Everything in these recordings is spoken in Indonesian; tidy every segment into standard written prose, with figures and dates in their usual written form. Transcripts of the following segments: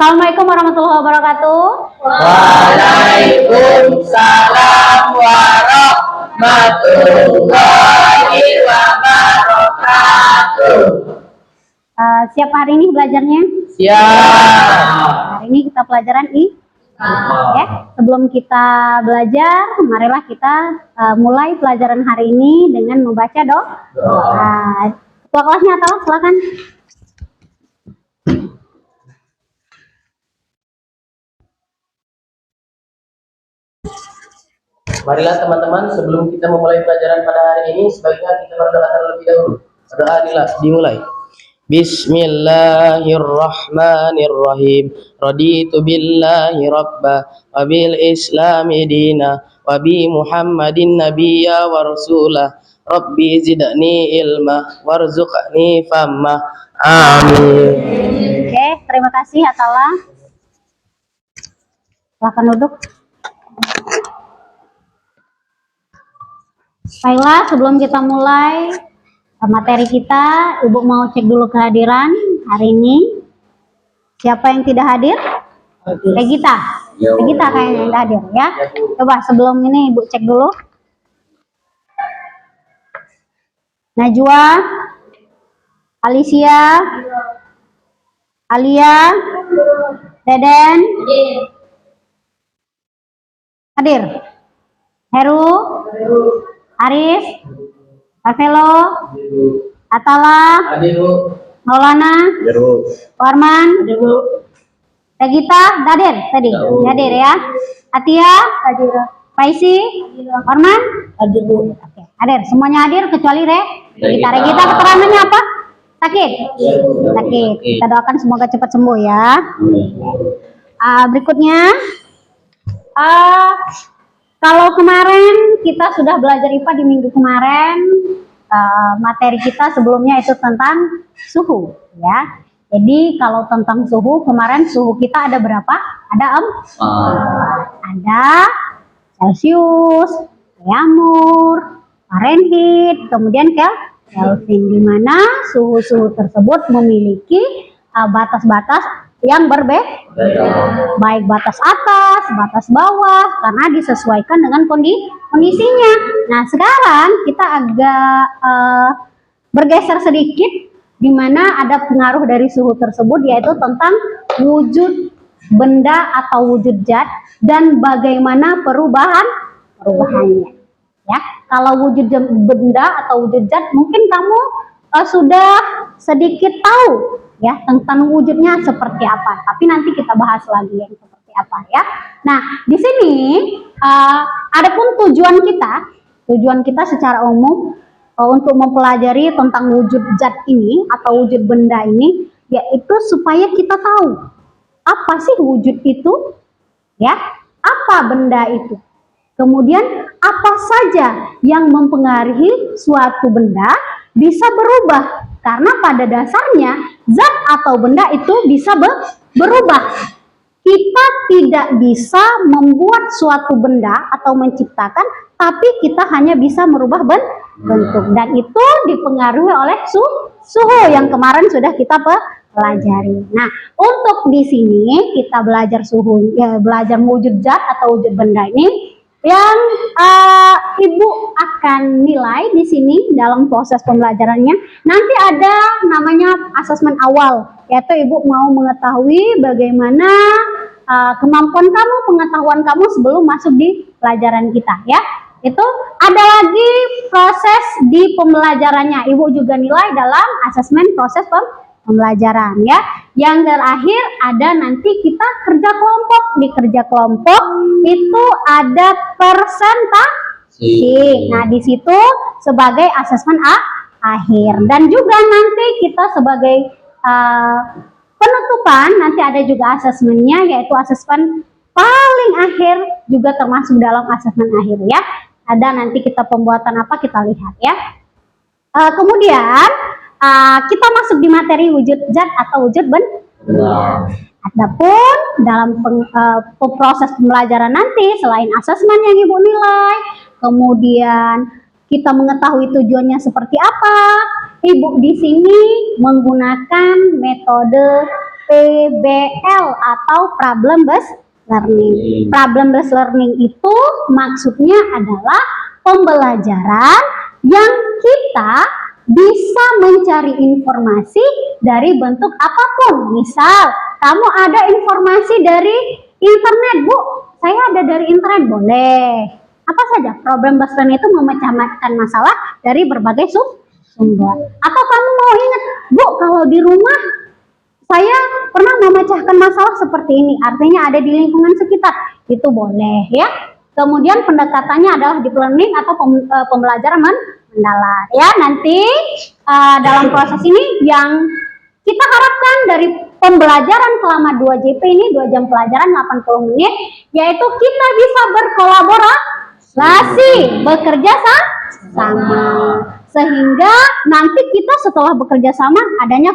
Assalamualaikum warahmatullahi wabarakatuh. Waalaikumsalam warahmatullahi wabarakatuh. Siap hari ini belajarnya? Siap. Hari ini kita pelajaran ya. Sebelum kita belajar, marilah kita mulai pelajaran hari ini dengan membaca doa. Ketua kelasnya Atala, silakan. Marilah teman-teman, sebelum kita memulai pelajaran pada hari ini, sebaiknya kita berdoa terlebih dahulu. Doa dimulai. Bismillahirrahmanirrahim. Raditu billahi rabba wa bil islami dina wa bi Muhammadin nabiyya wa rasulah. Rabbi zidni ilma warzuqni famma. Amin. Oke, terima kasih Atala. Silakan duduk. Baiklah, sebelum kita mulai materi kita, Ibu mau cek dulu kehadiran hari ini. Siapa yang tidak hadir? Regita. Regita kayaknya yang tidak hadir ya. Coba sebelum ini Ibu cek dulu. Najwa, Alicia, Alia, Deden, hadir. Heru, Aris, Avelo, Atala, Maulana, Warman, Regita, hadir tadi, hadir ya. Atia, hadir. Faisi, Warman, hadir Bu. Oke, hadir. Semuanya hadir kecuali Regita. Regita keterangannya apa? Sakit. Sakit. Kita doakan semoga cepat sembuh ya. Berikutnya, kalau kemarin kita sudah belajar IPA di minggu kemarin, materi kita sebelumnya itu tentang suhu, ya. Jadi kalau tentang suhu, kemarin suhu kita ada berapa? Ada ada Celcius, Fahrenheit, Fahrenheit, kemudian Kelvin, di mana suhu-suhu tersebut memiliki batas-batas yang berbeda, baik batas atas, batas bawah, karena disesuaikan dengan kondisinya. Nah, sekarang kita agak bergeser sedikit, di mana ada pengaruh dari suhu tersebut, yaitu tentang wujud benda atau wujud zat dan bagaimana perubahannya. Ya, kalau wujud benda atau wujud zat, mungkin kamu sudah sedikit tahu ya tentang wujudnya seperti apa, tapi nanti kita bahas lagi yang seperti apa ya. Nah, di sini adapun tujuan kita secara umum untuk mempelajari tentang wujud zat ini atau wujud benda ini, yaitu supaya kita tahu apa sih wujud itu, ya, apa benda itu, kemudian apa saja yang mempengaruhi suatu benda bisa berubah. Karena pada dasarnya zat atau benda itu bisa berubah. Kita tidak bisa membuat suatu benda atau menciptakan, tapi kita hanya bisa merubah bentuk. Dan itu dipengaruhi oleh suhu yang kemarin sudah kita pelajari. Nah, untuk di sini kita belajar suhu, ya, belajar wujud zat atau wujud benda ini. Yang Ibu akan nilai di sini dalam proses pembelajarannya, nanti ada namanya asesmen awal, yaitu Ibu mau mengetahui bagaimana kemampuan kamu, pengetahuan kamu sebelum masuk di pelajaran kita, ya. Itu ada lagi proses di pembelajarannya, Ibu juga nilai dalam asesmen proses pembelajaran, ya. Yang terakhir ada nanti kita kerja kelompok. Di kerja kelompok itu ada presentasi. Nah, di situ sebagai asesmen akhir, dan juga nanti kita sebagai penutupan nanti ada juga asesmennya, yaitu asesmen paling akhir juga termasuk dalam asesmen akhir, ya. Ada nanti kita pembuatan apa kita lihat, ya. Kemudian kita masuk di materi wujud zat atau wujud benda. Adapun dalam proses pembelajaran nanti, selain asesmen yang Ibu nilai, kemudian kita mengetahui tujuannya seperti apa, Ibu di sini menggunakan metode PBL atau problem based learning. Problem based learning itu maksudnya adalah pembelajaran yang kita bisa mencari informasi dari bentuk apapun. Misal, kamu ada informasi dari internet, Bu. Saya ada dari internet, boleh. Apa saja, problem based learning itu memecahkan masalah dari berbagai sumber. Atau kamu mau ingat, Bu, kalau di rumah saya pernah memecahkan masalah seperti ini, artinya ada di lingkungan sekitar, itu boleh ya. Kemudian pendekatannya adalah deep learning atau pembelajaran mendalam ya. Nanti dalam proses ini yang kita harapkan dari pembelajaran selama 2 JP ini, 2 jam pelajaran 80 menit, yaitu kita bisa berkolaborasi, bekerja sama, sehingga nanti kita setelah bekerja sama adanya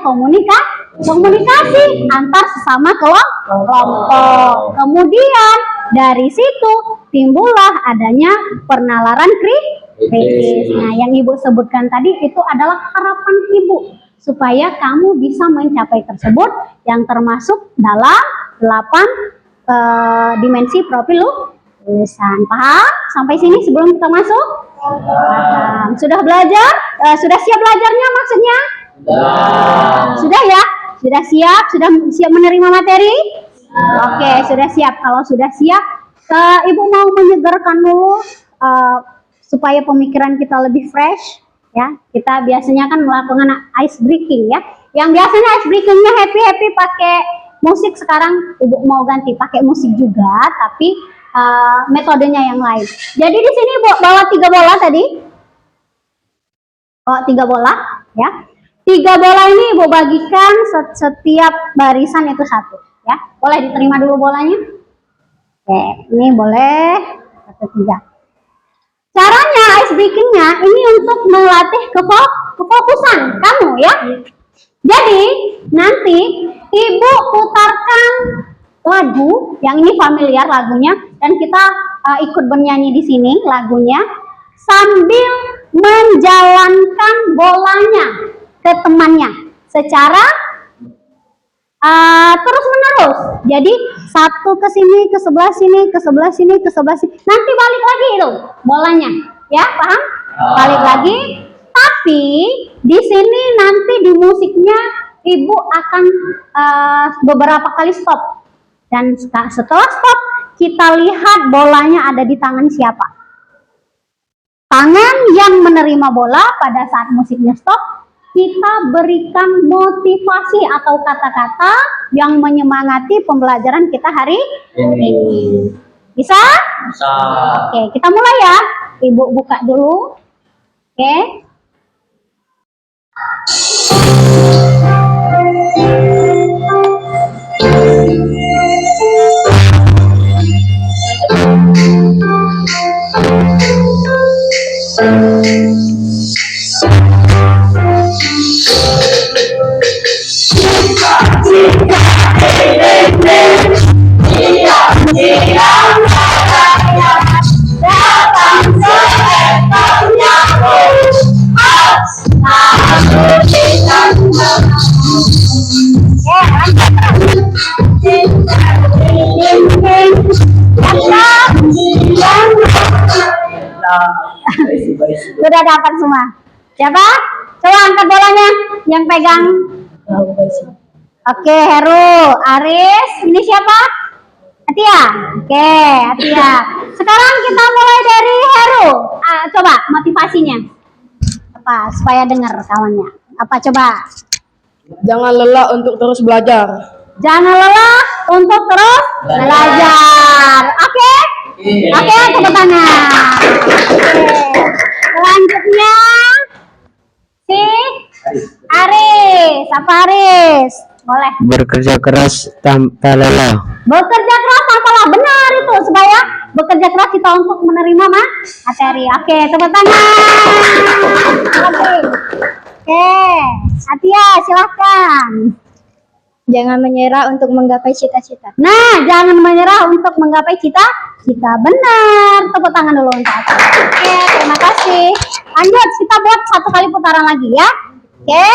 komunikasi antar sesama kelompok. Kemudian dari situ timbullah adanya penalaran kritis. Nah, yang Ibu sebutkan tadi itu adalah harapan Ibu supaya kamu bisa mencapai tersebut yang termasuk dalam 8 dimensi profil lulusan. Paham? Sampai sini sebelum kita masuk? Paham. Sudah belajar? Sudah siap belajarnya maksudnya? Sudah ya? Sudah siap? Sudah siap menerima materi? Oke, sudah siap. Kalau sudah siap, Ibu mau menyegarkan dulu supaya pemikiran kita lebih fresh ya. Kita biasanya kan melakukan ice breaking ya. Yang biasanya ice breakingnya happy pakai musik, sekarang Ibu mau ganti pakai musik juga, tapi metodenya yang lain. Jadi di sini Ibu bawa 3 bola tadi. Oh, 3 bola ya. 3 bola ini Ibu bagikan setiap barisan itu 1 ya. Boleh diterima dulu bolanya? Oke, ini boleh 1, 3. Caranya ice breakingnya ini untuk melatih kefokusan kamu ya. Jadi nanti Ibu putarkan lagu yang ini familiar lagunya, dan kita ikut bernyanyi di sini lagunya sambil menjalankan bolanya ke temannya secara terus menerus. Jadi 1 ke sini, ke sebelah sini, ke sebelah sini, ke sebelah sini. Nanti balik lagi itu bolanya, ya paham? Balik lagi. Tapi di sini nanti di musiknya Ibu akan beberapa kali stop. Dan setelah stop, kita lihat bolanya ada di tangan siapa. Tangan yang menerima bola pada saat musiknya stop, kita berikan motivasi atau kata-kata yang menyemangati pembelajaran kita hari ini. Bisa? Bisa. Oke, kita mulai ya. Ibu buka dulu. Oke. Sudah dapat semua. Siapa? Coba angkat bolanya yang pegang. Oke, Heru, Aris, ini siapa? Atia. Oke, Atia. Sekarang kita mulai dari Heru. Coba motivasinya. Apa supaya dengar kawannya? Apa coba? Jangan lelah untuk terus belajar. Jangan lelah untuk terus belajar. Oke? Oke, tepuk tangan. Oke. Selanjutnya si Aris. Apa Aris? Boleh. Bekerja keras tanpa lelah. Bekerja keras tanpa lelah, benar itu, supaya bekerja keras kita untuk menerima materi. Oke, tepuk tangan. Oke, Atia silahkan. Jangan menyerah untuk menggapai cita-cita. Nah, jangan menyerah untuk menggapai cita-cita. Benar. Tepuk tangan dulu untuk Atia. Oke, terima kasih. Lanjut, kita buat 1 kali putaran lagi ya. Oke.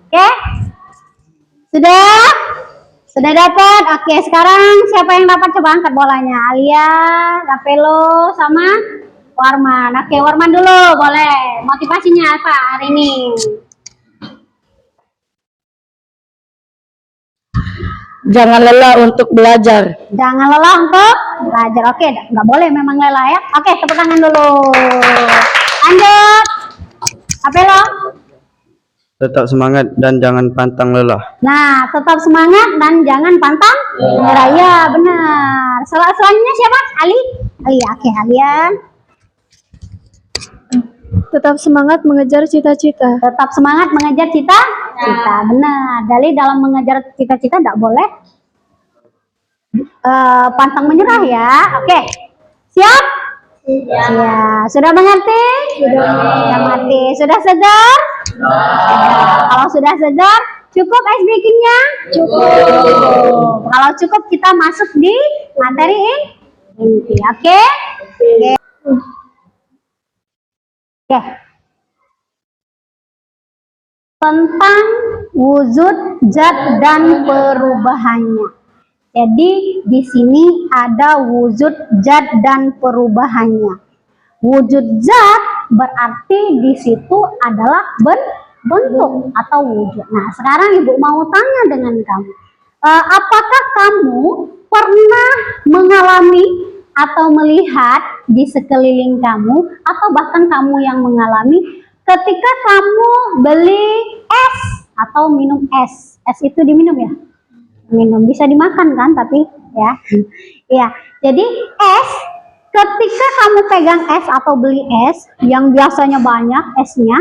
Oke, sudah, sudah dapat. Oke, sekarang siapa yang dapat, coba angkat bolanya? Alia, Rapelo, sama Warman. Oke, Warman dulu, boleh. Motivasinya apa hari ini? Jangan lelah untuk belajar. Jangan lelah untuk belajar. Oke, nggak boleh memang lelah ya. Oke, tepuk tangan dulu. Lanjut. Rapelo. Tetap semangat dan jangan pantang lelah. Nah, tetap semangat dan jangan pantang menyerah. Ya, benar. Selanjutnya siapa? Ali. Alia. Oke, Alia. Tetap semangat mengejar cita-cita. Tetap semangat mengejar cita-cita. Benar. Jadi dalam mengejar cita-cita tidak boleh pantang menyerah ya. Oke. Siap? Ya. Sudah mengerti? Sudah mengerti. Sudah segar? Kalau sudah segar, cukup ice breaking-nya? Cukup. Kalau cukup, kita masuk di materi inti. Oke? Oke. Tentang wujud, zat, dan perubahannya. Jadi di sini ada wujud, zat, dan perubahannya. Wujud zat berarti di situ adalah bentuk atau wujud. Nah, sekarang Ibu mau tanya dengan kamu. Apakah kamu pernah mengalami atau melihat di sekeliling kamu, atau bahkan kamu yang mengalami ketika kamu beli es atau minum es? Es itu diminum ya? Minum, bisa dimakan kan, tapi ya. Ya, jadi es, ketika kamu pegang es atau beli es yang biasanya banyak esnya,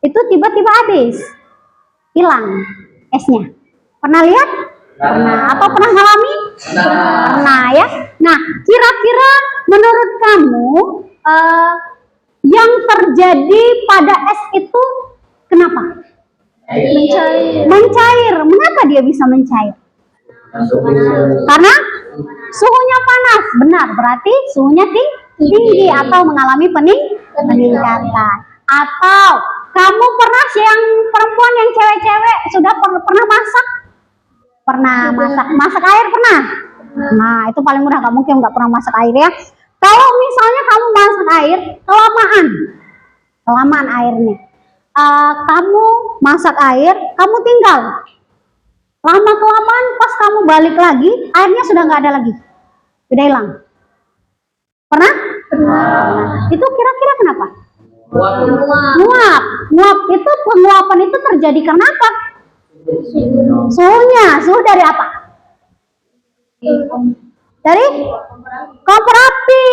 itu tiba-tiba habis, hilang esnya. Pernah lihat? Pernah. Atau pernah ngalami? Pernah ya. Nah, kira-kira menurut kamu yang terjadi pada es itu kenapa? Mencair. Mengapa dia bisa mencair? Karena suhunya panas. Benar, berarti suhunya tinggi atau mengalami peningkatan. Atau kamu pernah, yang perempuan, yang cewek-cewek sudah pernah masak? Pernah masak air pernah? Nah, itu paling mudah, nggak mungkin nggak pernah masak air ya. Kalau misalnya kamu masak air kelamaan airnya, kamu masak air, kamu tinggal lama kelamaan, pas kamu balik lagi airnya sudah nggak ada lagi, sudah hilang. Pernah? Itu kira-kira kenapa? Nguap. Itu penguapan itu terjadi karena apa? Suhu dari apa? Dari kompor api.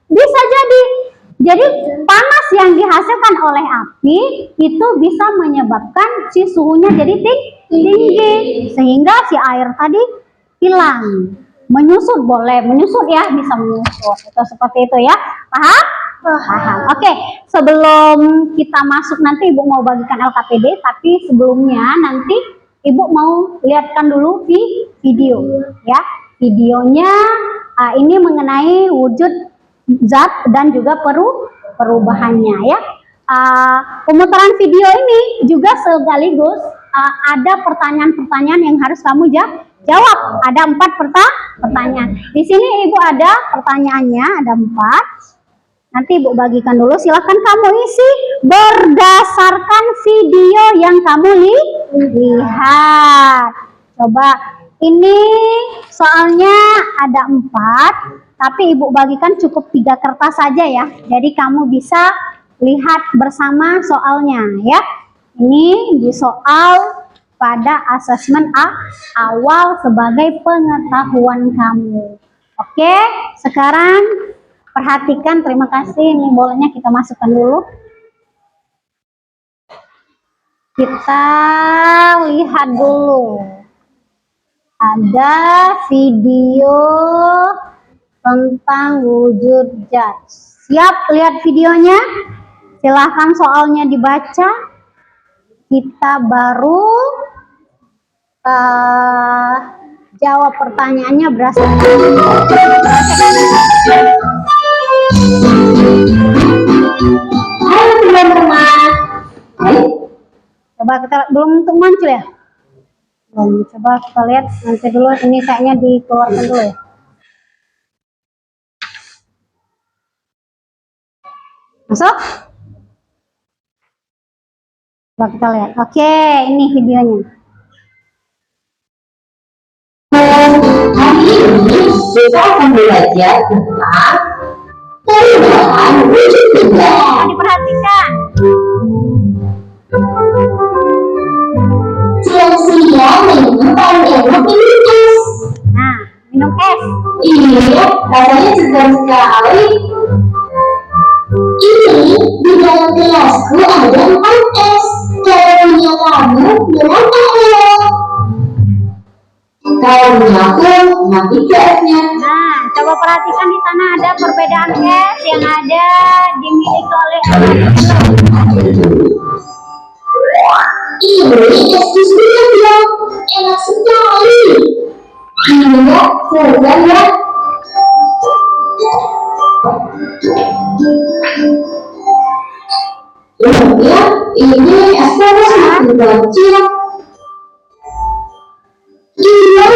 Bisa jadi panas yang dihasilkan oleh api itu bisa menyebabkan si suhunya jadi tinggi, sehingga si air tadi hilang. Menyusut, boleh menyusut ya, bisa menyusut. Itu seperti itu ya. Paham? Paham. Oke, sebelum kita masuk nanti Ibu mau bagikan LKPD, tapi sebelumnya nanti Ibu mau lihatkan dulu video ya. Videonya ini mengenai wujud, zat, dan juga perubahannya ya. Pemutaran video ini juga sekaligus ada pertanyaan-pertanyaan yang harus kamu jawab. Ada 4 pertanyaan. Di sini Ibu ada pertanyaannya, ada 4. Nanti Ibu bagikan dulu, silahkan kamu isi berdasarkan video yang kamu lihat. Coba, ini soalnya ada 4, tapi Ibu bagikan cukup 3 kertas saja ya. Jadi kamu bisa lihat bersama soalnya ya. Ini di soal pada asesmen awal sebagai pengetahuan kamu. Oke, sekarang perhatikan, terima kasih. Ini bolanya kita masukkan dulu. Kita lihat dulu. Ada video tentang wujud zat. Siap lihat videonya? Silahkan soalnya dibaca. Kita baru jawab pertanyaannya berdasarkan. Halo teman-teman. Coba kita belum untuk muncul ya? Belum. Coba kita lihat nanti dulu. Ini kayaknya dikeluarkan dulu ya. Masuk? Coba kita lihat. Oke, ini videonya. Hari ini kita akan belajar tentang perubahan wujud benda. Diperhatikan. Siang-siang minum paling enak minum es. Nah, minum es. Iya, rasanya segar sekali. Ini di dalam gelasku ada 4 es. Kalau punya kamu, berapa ya? Kalau punya aku, nanti ke esnya. Nah, coba perhatikan di sana ada perbedaan es yang ada dimiliki oleh Ini es jus ya, enak sekali. Iya, segar ya. Ya, ini es panas semakin kecil. Iya,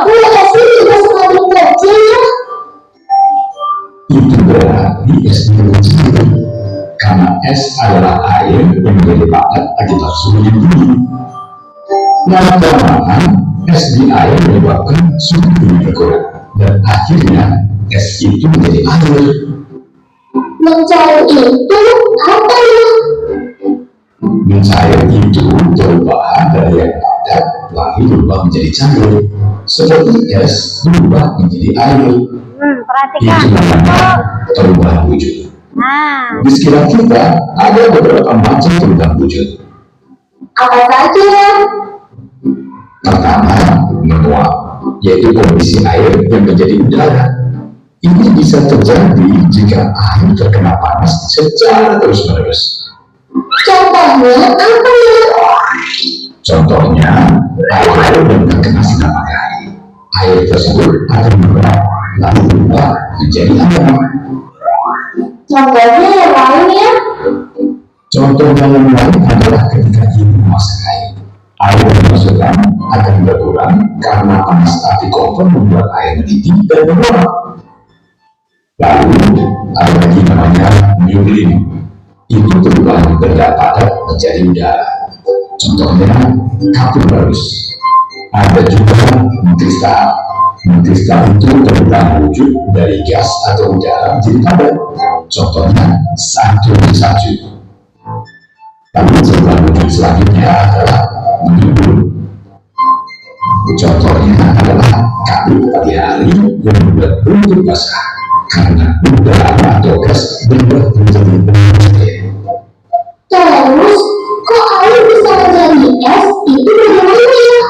aku esnya juga semakin kecil ya. Itu berarti es kecil karena es adalah air yang menjadi padat akibat suhu yang tinggi. Lama-kelamaan es di air menyebabkan suhu tinggi berkurang dan akhirnya es itu menjadi air. Mencair itu apa ya? Mencair itu perubahan dari yang padat lalu berubah menjadi cair, seperti es berubah menjadi air. perhatikan. Itu namanya perubahan wujud. Nah, Di sekitar kita ada beberapa macam perubahan wujud. Apa saja ya? Pertama, menguap, yaitu kondisi air yang menjadi udara. Ini bisa terjadi jika air terkena panas secara terus-menerus. Contohnya apa ya? Contohnya, air yang terkena sinar matahari. Air tersebut akan menguap, lalu berubah menjadi air. Contohnya yang lain ya? Contoh yang lain adalah ketika ingin memasak air. Air yang dimasukkan akan berkurang karena panas api kompor membuat air mendidih dan menguap. Lalu ada lagi namanya nyublin. Itu perubahan benda padat menjadi udara. Contohnya kapur barus. Ada juga mengkristal. Mengkristal itu perubahan wujud dari gas atau udara menjadi padat. Contohnya salju. Lalu perubahan wujud selanjutnya adalah menimbul. Contohnya adalah kabut pagi hari yang membuat bentuk basah karena udara atau gas berubah menjadi bentuk air. Terus, kok air bisa menjadi es? Itu bagaimana ya?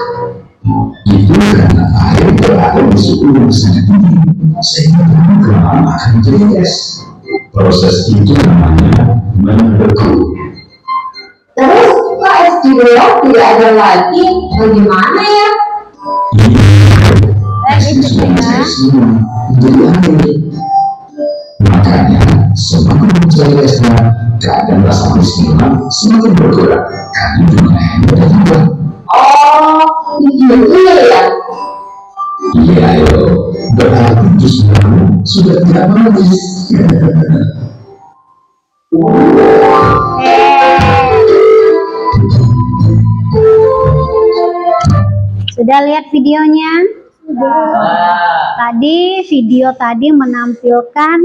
Itu karena air berada di suhu yang sangat tinggi sehingga lama-kelamaan akan menjadi es. Proses itu namanya membeku. Terus, kok es di bawah tidak ada lagi? Bagaimana ya? Ini es itu sudah ya. menjadi semua menjadi air. Makanya semakin mencari esnya, keadaan rasa manisnya semakin berkurang karena jumlah airnya bertambah. Oh, begitu ya? Iya, ayo. Berarti jus kamu sudah tidak manis. sudah lihat videonya? Tadi video tadi menampilkan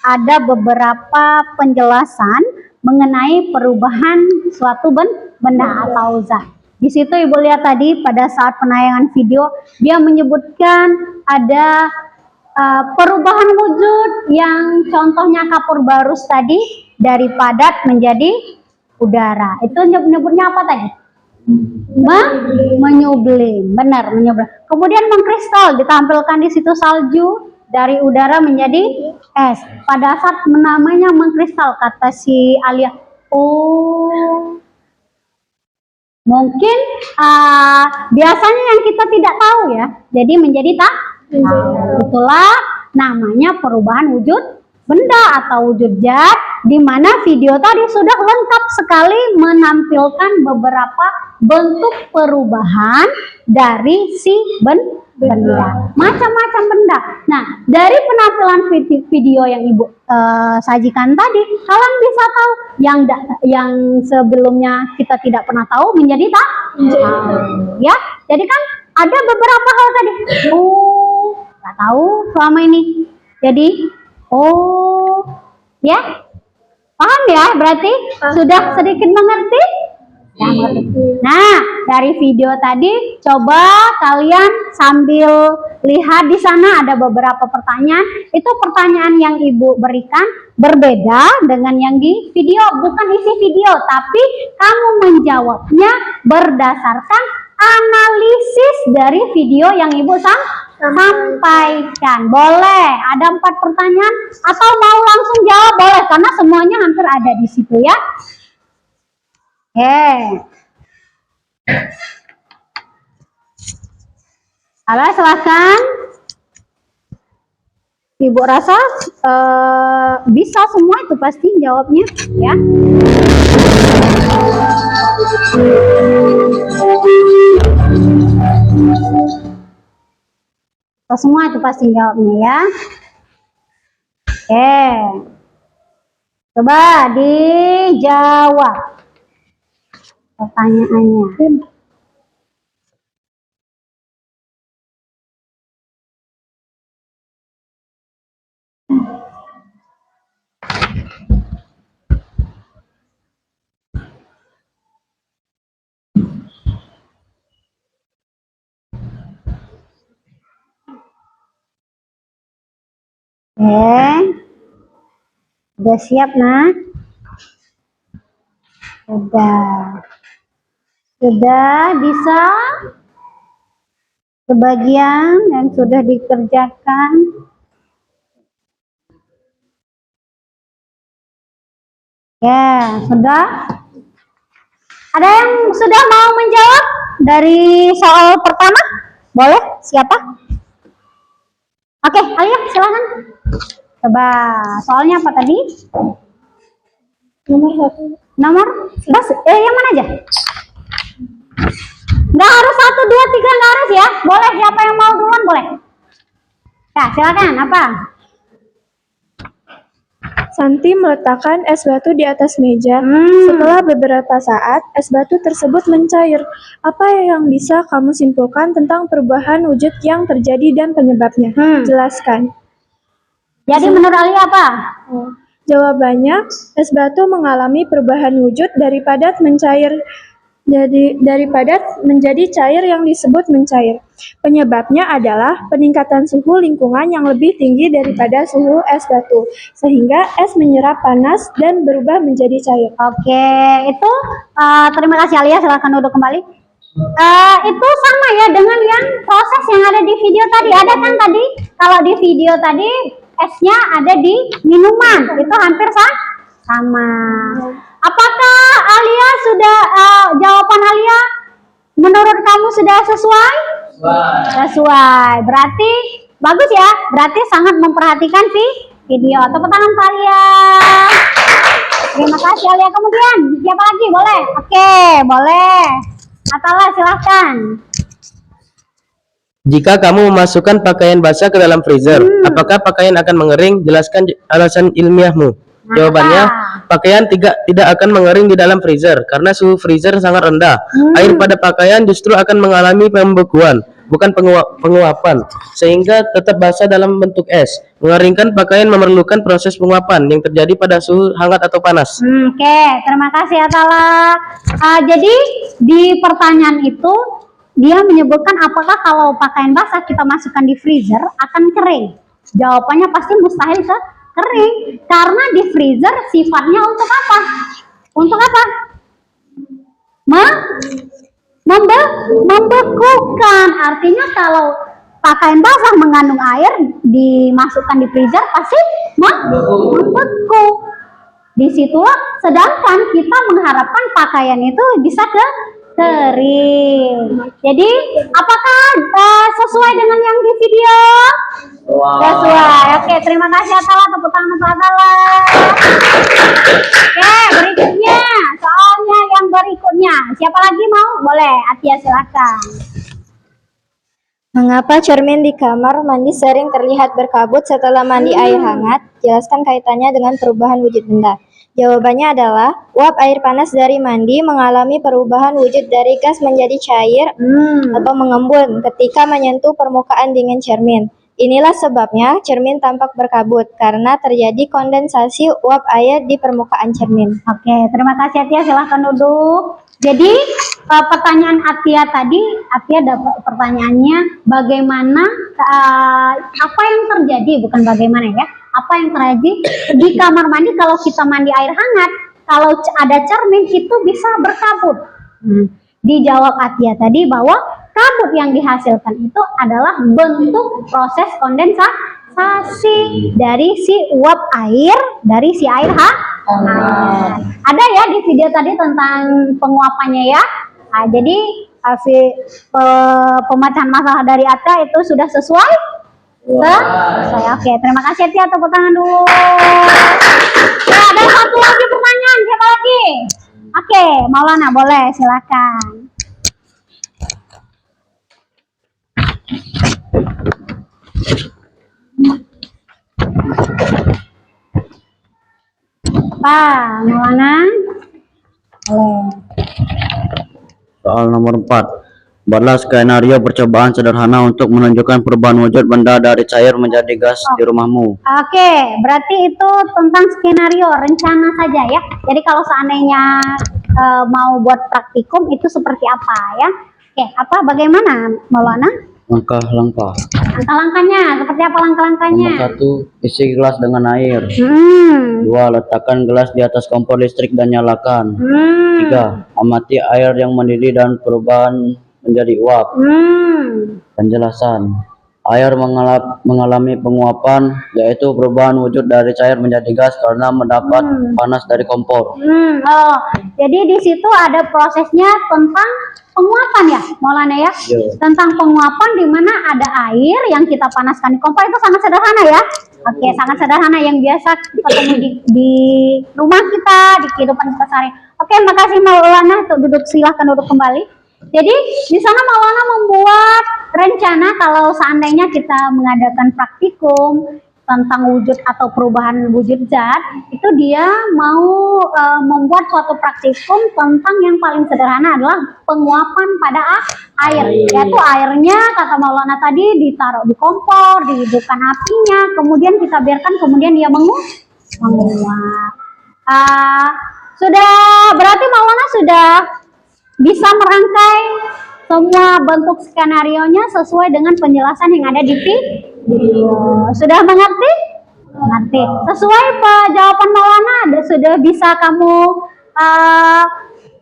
ada beberapa penjelasan mengenai perubahan suatu benda atau zat. Di situ Ibu lihat tadi pada saat penayangan video dia menyebutkan ada perubahan wujud yang contohnya kapur barus tadi dari padat menjadi udara. Itu nyebutnya apa tadi? Menyublim, benar, menyublim. Kemudian mengkristal, ditampilkan di situ salju dari udara menjadi es. Pada saat namanya mengkristal, kata si Alia, oh, mungkin biasanya yang kita tidak tahu ya, jadi menjadi tak. Itulah namanya perubahan wujud benda atau wujud zat, di mana video tadi sudah lengkap sekali menampilkan beberapa bentuk perubahan dari si benda, macam-macam benda. Nah, dari penampilan video yang Ibu sajikan tadi, kalian bisa tahu yang sebelumnya kita tidak pernah tahu menjadi tak. Ya, jadi kan ada beberapa hal tadi. Oh, nggak tahu selama ini. Jadi oh, ya, paham ya? Berarti sudah sedikit mengerti? Ya, mengerti. Nah, dari video tadi, coba kalian sambil lihat di sana ada beberapa pertanyaan. Itu pertanyaan yang Ibu berikan berbeda dengan yang di video. Bukan isi video, tapi kamu menjawabnya berdasarkan analisis dari video yang Ibu sampaikan. Boleh, ada 4 pertanyaan atau mau langsung jawab boleh, karena semuanya hampir ada di situ ya. Halo, silakan. Ibu rasa bisa semua itu pasti jawabnya ya. Semua itu pasti jawabnya ya. Coba dijawab pertanyaannya. Udah siap, nak? Sudah bisa? Sebagian yang sudah dikerjakan. Ya, sudah? Ada yang sudah mau menjawab dari soal pertama? Boleh? Siapa? Oke, Alia, silakan. Coba, soalnya apa tadi? Nomor 1. Nomor? Yang mana aja? Nggak harus 1, 2, 3, nggak harus ya. Boleh, siapa yang mau duluan boleh. Ya, silakan. Apa? Santi meletakkan es batu di atas meja. Setelah beberapa saat, es batu tersebut mencair. Apa yang bisa kamu simpulkan tentang perubahan wujud yang terjadi dan penyebabnya? Jelaskan. Jadi menurut Alia apa? Jawabannya, es batu mengalami perubahan wujud dari padat mencair. Dari padat menjadi cair yang disebut mencair. Penyebabnya adalah peningkatan suhu lingkungan yang lebih tinggi daripada suhu es batu, sehingga es menyerap panas dan berubah menjadi cair. Oke, itu terima kasih Alia, silakan duduk kembali. Itu sama ya dengan yang proses yang ada di video tadi. Ada kan tadi, kalau di video tadi esnya ada di minuman, itu hampir sama. Apakah Alia sudah jawaban Alia menurut kamu sudah sesuai? Sesuai. Berarti bagus ya. Berarti sangat memperhatikan video. Tepuk tangan untuk Alia. Terima kasih Alia. Kemudian siapa lagi? Boleh? Oke, boleh. Atala, silahkan. Jika kamu memasukkan pakaian basah ke dalam freezer, apakah pakaian akan mengering? Jelaskan alasan ilmiahmu. Jawabannya, pakaian tidak akan mengering di dalam freezer karena suhu freezer sangat rendah. Air pada pakaian justru akan mengalami pembekuan, bukan penguapan, sehingga tetap basah dalam bentuk es. Mengeringkan pakaian memerlukan proses penguapan yang terjadi pada suhu hangat atau panas. Oke, terima kasih Atala. Jadi di pertanyaan itu dia menyebutkan apakah kalau pakaian basah kita masukkan di freezer akan kering. Jawabannya pasti mustahil kering, karena di freezer sifatnya untuk apa? Untuk apa? membekukan. Artinya kalau pakaian basah mengandung air dimasukkan di freezer pasti membeku. Disitulah sedangkan kita mengharapkan pakaian itu bisa kering. Jadi apakah sesuai dengan yang di video? Sesuai. Oke, terima kasih Atala, tepuk tangan untuk Atala. Oke, berikutnya soalnya yang berikutnya. Siapa lagi mau? Boleh, Atia silakan. Mengapa cermin di kamar mandi sering terlihat berkabut setelah mandi air hangat? Jelaskan kaitannya dengan perubahan wujud benda. Jawabannya adalah uap air panas dari mandi mengalami perubahan wujud dari gas menjadi cair atau mengembun ketika menyentuh permukaan dingin cermin. Inilah sebabnya cermin tampak berkabut karena terjadi kondensasi uap air di permukaan cermin. Oke, terima kasih Atia, silahkan duduk. Jadi pertanyaan Atia tadi, Atia dapat pertanyaannya bagaimana apa yang terjadi, bukan bagaimana ya, apa yang terjadi di kamar mandi kalau kita mandi air hangat, kalau ada cermin itu bisa berkabut. Dijawab Atia tadi bahwa kabut yang dihasilkan itu adalah bentuk proses kondensasi dari si uap air, dari si air hangat. Ada ya di video tadi tentang penguapannya ya. Nah, jadi pemecahan masalah dari Atia itu sudah sesuai? Sesuai. Oke, terima kasih Atia, tepuk tangan dulu. Ya, ada satu lagi pertanyaan, siapa lagi? Oke, Maulana boleh, silakan. Pak Maulana boleh. Soal nomor 4. Buatlah skenario percobaan sederhana untuk menunjukkan perubahan wujud benda dari cair menjadi gas di rumahmu. Oke, berarti itu tentang skenario, rencana saja ya. Jadi kalau seandainya mau buat praktikum itu seperti apa ya? Oke, bagaimana Maulana? Langkah-langkah. Langkah-langkahnya, seperti apa langkah-langkahnya? Nomor 1, isi gelas dengan air. 2, letakkan gelas di atas kompor listrik dan nyalakan. 3, amati air yang mendidih dan perubahan menjadi uap. Penjelasan. Air mengalami penguapan, yaitu perubahan wujud dari cair menjadi gas karena mendapat panas dari kompor. Jadi di situ ada prosesnya tentang penguapan ya, Maulana ya? Tentang penguapan di mana ada air yang kita panaskan di kompor, itu sangat sederhana ya. Oke, sangat sederhana yang biasa ketemu di rumah kita, di kehidupan kita sehari. Oke, makasih Maulana, silahkan duduk kembali. Jadi di sana Maulana membuat rencana kalau seandainya kita mengadakan praktikum tentang wujud atau perubahan wujud zat, itu dia mau membuat suatu praktikum tentang yang paling sederhana adalah penguapan pada air. Yaitu airnya kata Maulana tadi ditaruh di kompor, dihidupkan apinya, kemudian kita biarkan, kemudian dia menguap. Berarti Maulana sudah bisa merangkai semua bentuk skenarionya sesuai dengan penjelasan yang ada di video. Sudah mengerti? Mengerti. Sesuai jawaban Maulana, sudah bisa kamu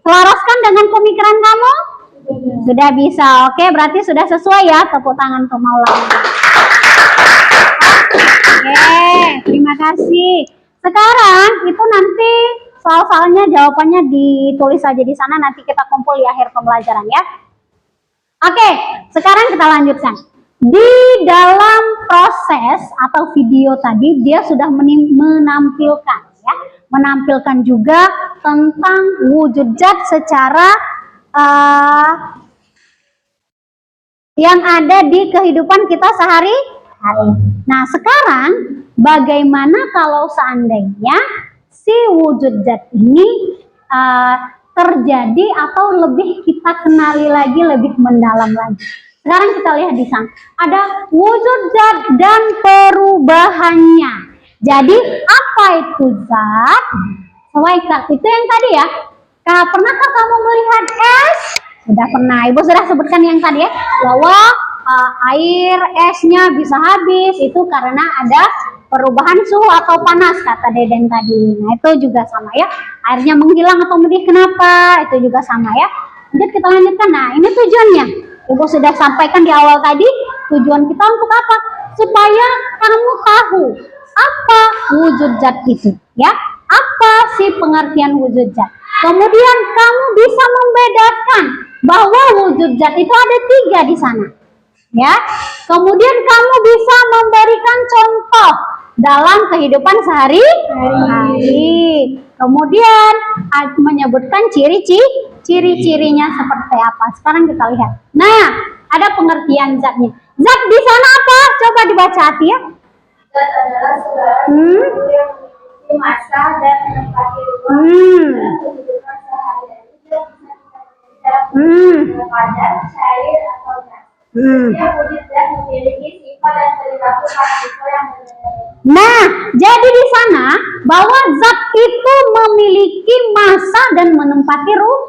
selaraskan dengan pemikiran kamu? Sudah bisa. Oke, berarti sudah sesuai ya. Tepuk tangan untuk Maulana. Oke, terima kasih. Sekarang itu nanti soal-soalnya jawabannya ditulis saja di sana, nanti kita kumpul di akhir pembelajaran ya. Oke, sekarang kita lanjutkan. Di dalam proses atau video tadi dia sudah menampilkan ya, menampilkan juga tentang wujud zat secara yang ada di kehidupan kita sehari-hari. Nah, sekarang bagaimana kalau seandainya si wujud zat ini terjadi atau lebih kita kenali lagi, lebih mendalam lagi. Sekarang kita lihat di sana ada wujud zat dan perubahannya. Jadi apa itu zat? Itu yang tadi ya. Pernahkah kamu melihat es? Sudah pernah. Ibu sudah sebutkan yang tadi ya, bahwa air esnya bisa habis itu karena ada perubahan suhu atau panas kata Deden tadi. Nah itu juga sama ya, airnya menghilang atau mendidih kenapa, itu juga sama ya. Lanjut kita lanjutkan. Nah ini tujuannya, Ibu sudah sampaikan di awal tadi, tujuan kita untuk apa? Supaya kamu tahu apa wujud zat itu ya, apa sih pengertian wujud zat. Kemudian kamu bisa membedakan bahwa wujud zat itu ada 3 di sana ya. Kemudian kamu bisa memberikan contoh dalam kehidupan sehari-hari. Kemudian menyebutkan ciri-cirinya seperti apa. Sekarang kita lihat. Nah, ada pengertian zatnya. Zat di sana apa? Coba dibaca hati ya. Zat adalah segala sesuatu yang memiliki massa dan menempati ruang dalam kehidupan sehari-hari yang bisa kita temui dalam padat, cair, atau gas. Setiap wujud zat memiliki sifat dan perilaku partikel yang berbeda. Nah, jadi di sana bahwa zat itu memiliki massa dan menempati ruang.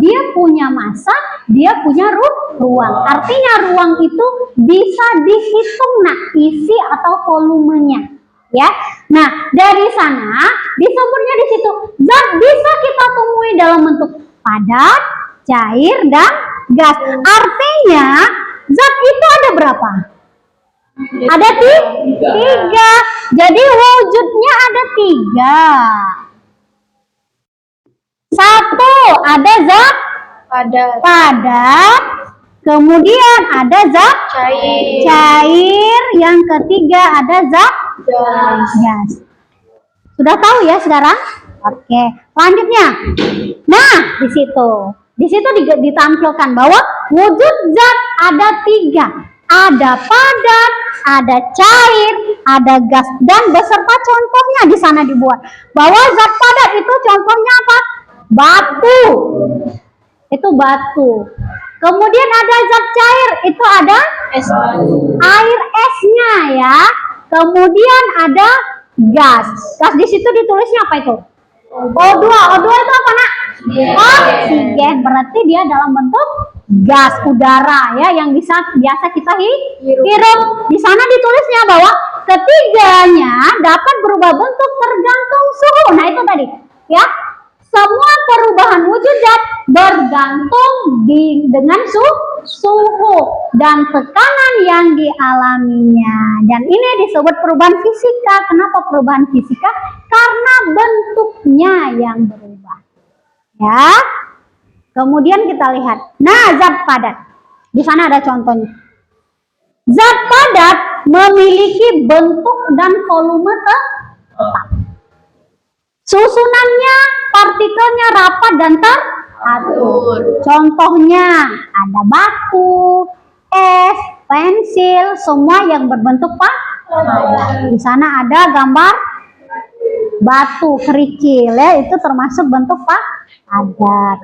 Dia punya massa, dia punya ruang. Artinya ruang itu bisa dihitung, nah, isi atau volumenya. Ya. Nah, dari sana disebutnya di situ zat bisa kita temui dalam bentuk padat, cair, dan gas. Artinya zat itu ada berapa? Ada 3. Jadi wujudnya ada 3. 1 ada zat padat, kemudian ada zat cair, yang ketiga ada zat gas. Sudah tahu ya sekarang? Oke, selanjutnya. Nah, di situ ditampilkan bahwa wujud zat ada 3. Ada padat, ada cair, ada gas, dan beserta contohnya di sana dibuat. Bahwa zat padat itu contohnya apa? Batu. Itu batu. Kemudian ada zat cair, itu ada air esnya ya. Kemudian ada gas. Gas di situ ditulisnya apa itu? O2. O2 itu apa, Nak? Oksigen. Berarti dia dalam bentuk gas udara ya, yang biasa kita hirup. Di sana ditulisnya bahwa ketiganya dapat berubah bentuk tergantung suhu. Nah itu tadi ya, semua perubahan wujud zat bergantung dengan suhu dan tekanan yang dialaminya. Dan ini disebut perubahan fisika. Kenapa perubahan fisika? Karena bentuknya yang berubah ya. Kemudian kita lihat. Nah, zat padat. Di sana ada contohnya. Zat padat memiliki bentuk dan volume tetap. Susunannya, partikelnya rapat dan teratur. Contohnya ada batu, es, pensil, semua yang berbentuk padat. Di sana ada gambar batu kerikil ya, itu termasuk bentuk padat.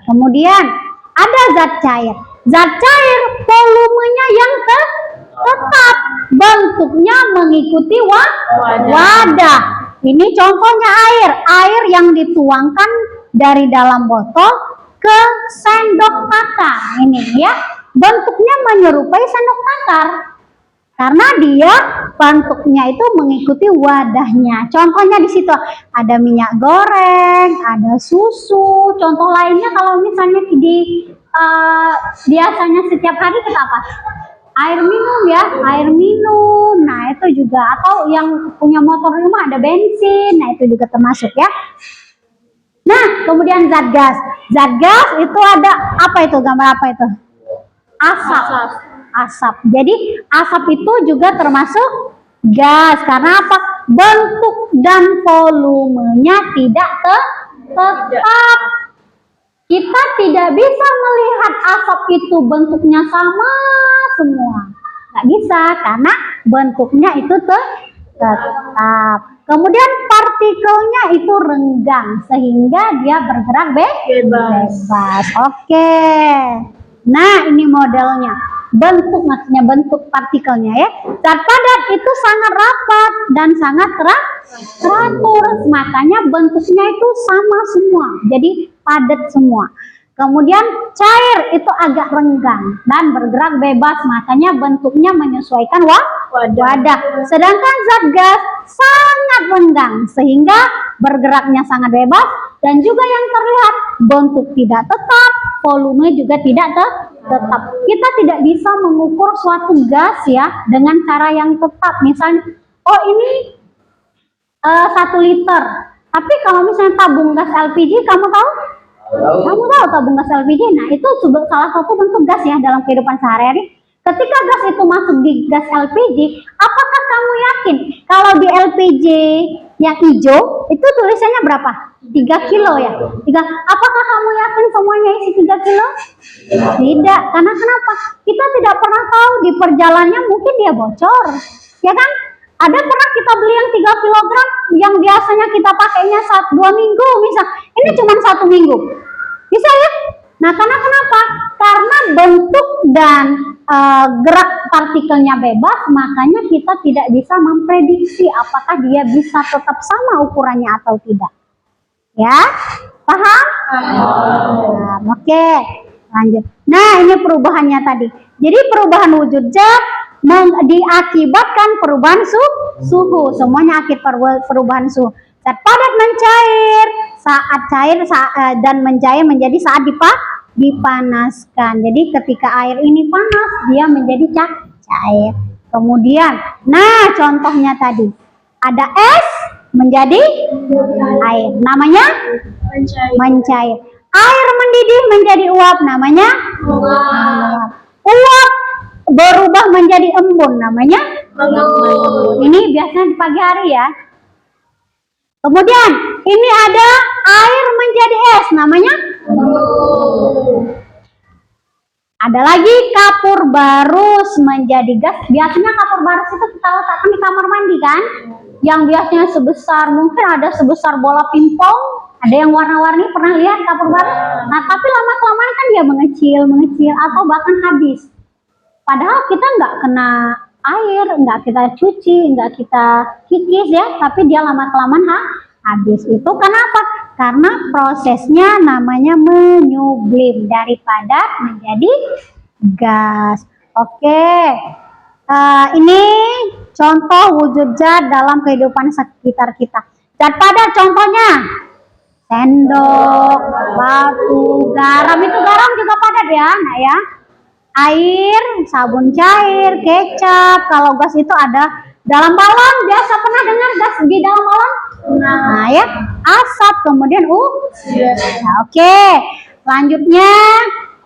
Kemudian ada zat cair. Zat cair volumenya yang tetap, bentuknya mengikuti wadah. Ini contohnya air yang dituangkan dari dalam botol ke sendok takar. Ini ya, bentuknya menyerupai sendok takar. Karena dia bentuknya itu mengikuti wadahnya. Contohnya di situ ada minyak goreng, ada susu. Contoh lainnya kalau misalnya biasanya setiap hari kita apa? Air minum ya, air minum. Nah itu juga, atau yang punya motor di rumah ada bensin. Nah itu juga termasuk ya. Nah kemudian zat gas. Zat gas itu ada apa itu? Gambar apa itu? Asap. Jadi asap itu juga termasuk gas. Karena apa? Bentuk dan volumenya tidak tetap. Kita tidak bisa melihat asap itu bentuknya sama semua. Nggak bisa, karena bentuknya itu tetap. Kemudian partikelnya itu renggang, sehingga dia bergerak bebas. Oke. Nah, ini modelnya. Bentuk, maksudnya bentuk partikelnya ya. Zat padat itu sangat rapat dan sangat teratur, makanya bentuknya itu sama semua, jadi padat semua. Kemudian cair itu agak renggang dan bergerak bebas, makanya bentuknya menyesuaikan wadah. Sedangkan zat gas sangat renggang sehingga bergeraknya sangat bebas dan juga yang terlihat bentuk tidak tetap, volume juga tidak tetap. Kita tidak bisa mengukur suatu gas ya dengan cara yang tetap. Misalnya, oh ini 1 liter. Tapi kalau misalnya tabung gas LPG, kamu tahu? Kamu tahu tabung gas LPG? Nah, itu salah satu bentuk gas ya dalam kehidupan sehari-hari. Ketika gas itu masuk di gas LPG, apakah kamu yakin kalau di LPG yang hijau itu tulisannya berapa? 3 kilo ya? Apakah kamu yakin semuanya isi 3 kilo? Tidak. Karena kenapa? Kita tidak pernah tahu di perjalanannya mungkin dia bocor. Ya kan? Ada pernah kita beli yang 3 kilogram yang biasanya kita pakainya 2 minggu misal. Ini cuma 1 minggu. Bisa ya? Nah, karena kenapa? Karena bentuk dan gerak partikelnya bebas, makanya kita tidak bisa memprediksi apakah dia bisa tetap sama ukurannya atau tidak. Ya? Paham? Oke, lanjut. Nah, ini perubahannya tadi. Jadi perubahan wujud zat diakibatkan perubahan suhu. Semuanya akibat perubahan suhu. Zat padat mencair saat cair dan mencair menjadi saat dipanaskan. Jadi ketika air ini panas dia menjadi cair. Kemudian, nah contohnya tadi ada es menjadi air, namanya mencair. Air mendidih menjadi uap, namanya uap berubah menjadi embun, namanya ini biasanya di pagi hari ya. Kemudian ini ada air menjadi es, namanya ada lagi kapur barus menjadi gas. Biasanya kapur barus itu kita letakkan di kamar mandi kan, yang biasanya sebesar, mungkin ada sebesar bola pingpong, ada yang warna-warni, pernah lihat kapur barus? Nah, tapi lama-kelamaan kan dia mengecil atau bahkan habis. Padahal kita nggak kena air, nggak kita cuci, nggak kita kikis ya, tapi dia lama-kelamaan habis. Itu kenapa? Karena prosesnya namanya menyublim, dari padat menjadi gas. Oke, ini contoh wujud zat dalam kehidupan sekitar kita. Zat padat contohnya sendok, batu, garam. Itu garam juga padat ya, nah ya. Air, sabun cair, kecap. Kalau gas itu ada dalam balon. Biasa pernah dengar gas di dalam balon? Nah ya, asap, kemudian nah, oke. Selanjutnya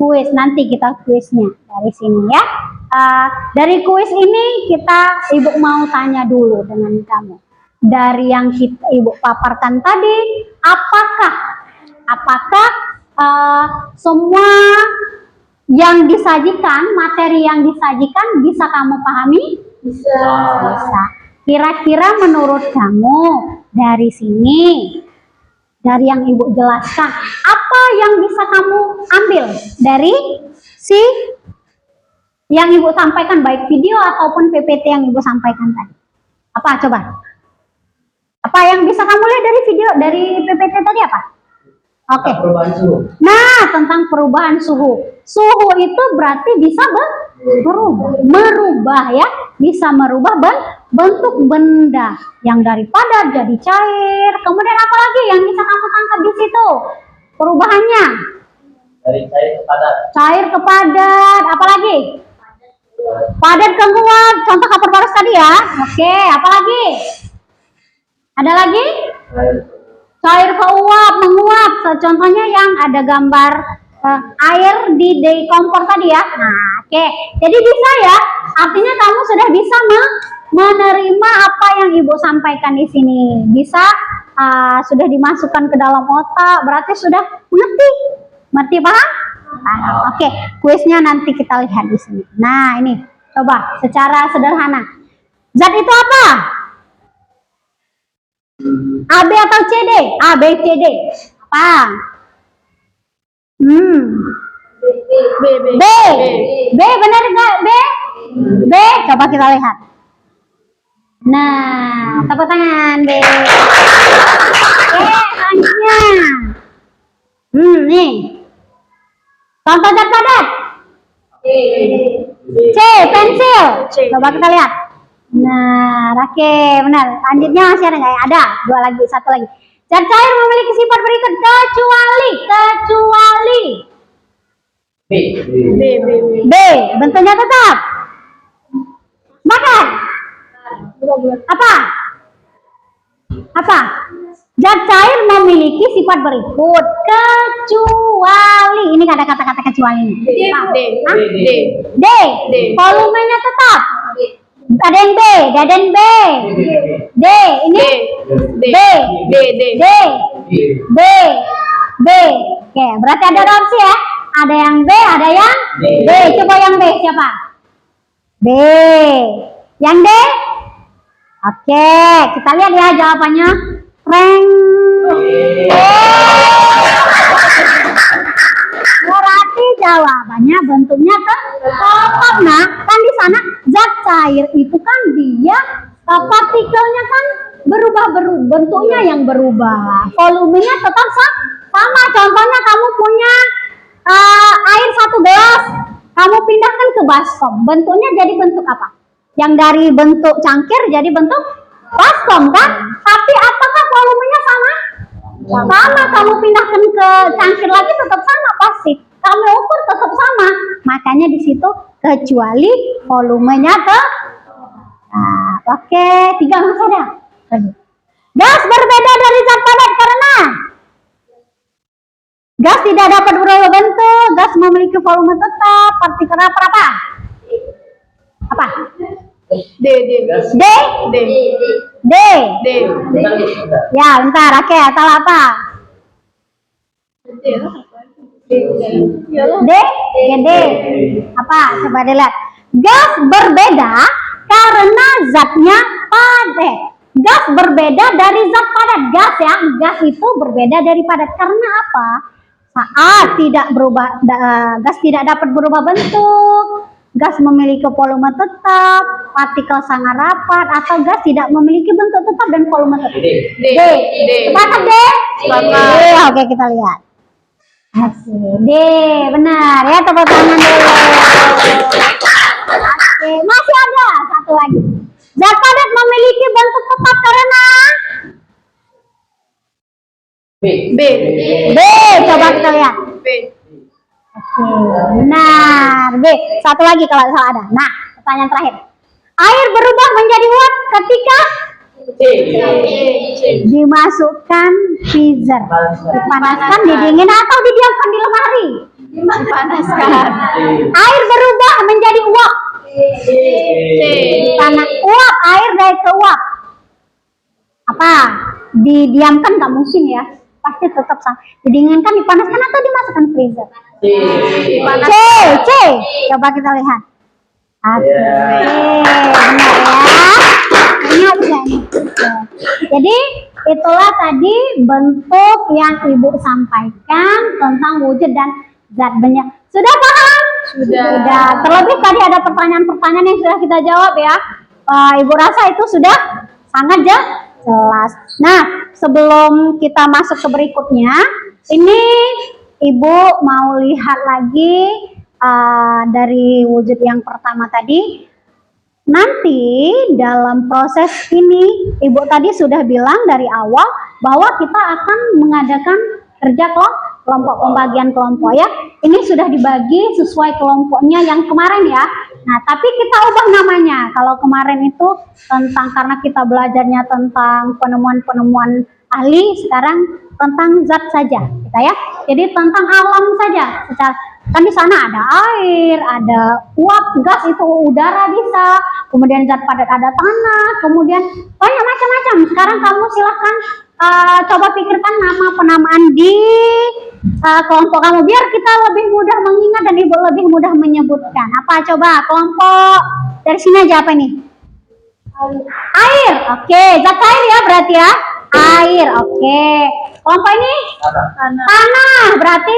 kuis. Nanti kita kuisnya dari sini ya. Dari kuis ini ibu mau tanya dulu dengan kamu. Dari yang ibu paparkan tadi, apakah semua yang disajikan, materi yang disajikan bisa kamu pahami? Bisa. Kira-kira menurut kamu dari sini, dari yang ibu jelaskan, apa yang bisa kamu ambil dari yang ibu sampaikan, baik video ataupun PPT yang ibu sampaikan tadi? Apa coba? Apa yang bisa kamu lihat dari video, dari PPT tadi apa? Oke. Nah, tentang perubahan suhu. Suhu itu berarti bisa merubah ya, bisa merubah bentuk benda yang dari padat jadi cair. Kemudian apa lagi yang bisa kamu tangkap di situ? Perubahannya dari cair ke padat. Cair ke padat, apa lagi? Padat ke nguap. Contoh kapur barus tadi ya. Oke, apa lagi? Ada lagi? Cair ke uap, menguap. Contohnya yang ada gambar air di kompor tadi ya. Nah, oke. Jadi bisa ya. Artinya kamu sudah bisa menerima apa yang ibu sampaikan di sini. Bisa sudah dimasukkan ke dalam otak. Berarti sudah mengerti, paham? Oke. Kuisnya nanti kita lihat di sini. Nah, ini coba secara sederhana. Zat itu apa? A, B atau C, D? A, B, C, D. Apa? B. B, benar nggak? B. Coba kita lihat. Nah, tepuk tangan B. Oke, selanjutnya. Nih. Contoh zat padat. C. Pensil. Coba kita lihat. Nah, oke, benar. Lanjutnya masih ada nggak ya? Ada. Dua lagi, satu lagi. Zat cair memiliki sifat berikut kecuali. B. Bentuknya tetap. Makan. Apa? Zat cair memiliki sifat berikut kecuali. Ini ada kata-kata kecuali. D. Volumenya tetap. Ada yang B. D. Ini B. Oke, berarti ada opsi ya. Ada yang B, ada yang D. Coba yang B siapa? B. Yang D? Oke, kita lihat ya jawabannya. Berarti jawabannya bentuknya tetap. Nah, kan di sana zat cair itu kan dia partikelnya kan berubah, bentuknya yang berubah, volumenya tetap sama. Contohnya kamu punya air 1 gelas, kamu pindahkan ke baskom, bentuknya jadi bentuk apa? Yang dari bentuk cangkir jadi bentuk baskom kan? Tapi apakah volumenya sama? Sama, kamu pindahkan ke cangkir lagi tetap sama pasti. Kamu ukur tetap sama. Makanya di situ kecuali volumenya oke, 3 masih ada. Gas berbeda dari zat padat karena gas tidak dapat berubah bentuk, gas memiliki volume tetap, partikel apa? D. Ya, bentar, oke, salah apa? D. Apa? Coba dilihat. Gas berbeda karena zatnya padat. Gas berbeda dari zat padat. Gas itu berbeda dari padat. Karena apa? Saat tidak berubah, gas tidak dapat berubah bentuk, gas memiliki volume tetap, partikel sangat rapat, atau gas tidak memiliki bentuk tetap dan volume tetap. D. Sepakat D? Sepakat. Oke, kita lihat. D, benar ya, tepuk tangan dulu. Oke, masih ada satu lagi. Zat padat memiliki bentuk tetap karena B. Coba kita lihat. Oke, benar. B. Satu lagi kalau salah ada. Nah, pertanyaan terakhir. Air berubah menjadi uap ketika dimasukkan freezer, dipanaskan, didingin atau didiamkan di lemari. Dipanaskan. Air berubah menjadi uap. Panas uap, air dari ke uap. Apa? Didiamkan nggak mungkin ya. Pasti tetap sama. Didinginkan, dipanaskan atau dimasukkan freezer. C. Coba kita lihat. Oke, benar ya. Jadi itulah tadi bentuk yang Ibu sampaikan tentang wujud dan zat benda. Sudah paham? Sudah. Terlebih tadi ada pertanyaan-pertanyaan yang sudah kita jawab ya. Ibu rasa itu sudah sangat jelas. Nah, sebelum kita masuk ke berikutnya, ini Ibu mau lihat lagi dari wujud yang pertama tadi. Nanti dalam proses ini, Ibu tadi sudah bilang dari awal bahwa kita akan mengadakan kerja kelompok, pembagian kelompok ya. Ini sudah dibagi sesuai kelompoknya yang kemarin ya. Nah, tapi kita ubah namanya. Kalau kemarin itu karena kita belajarnya tentang penemuan-penemuan ahli, sekarang tentang zat saja, kita ya. Jadi tentang alam saja. Kan di sana ada air, ada uap, gas itu udara bisa, kemudian zat padat ada tanah, kemudian banyak macam-macam. Sekarang kamu silahkan coba pikirkan nama penamaan di kelompok kamu biar kita lebih mudah mengingat dan Ibu lebih mudah menyebutkan. Apa coba kelompok dari sini aja apa ini? Air. Oke, zat air ya berarti ya. Air. Oke. Kelompok ini tanah. Berarti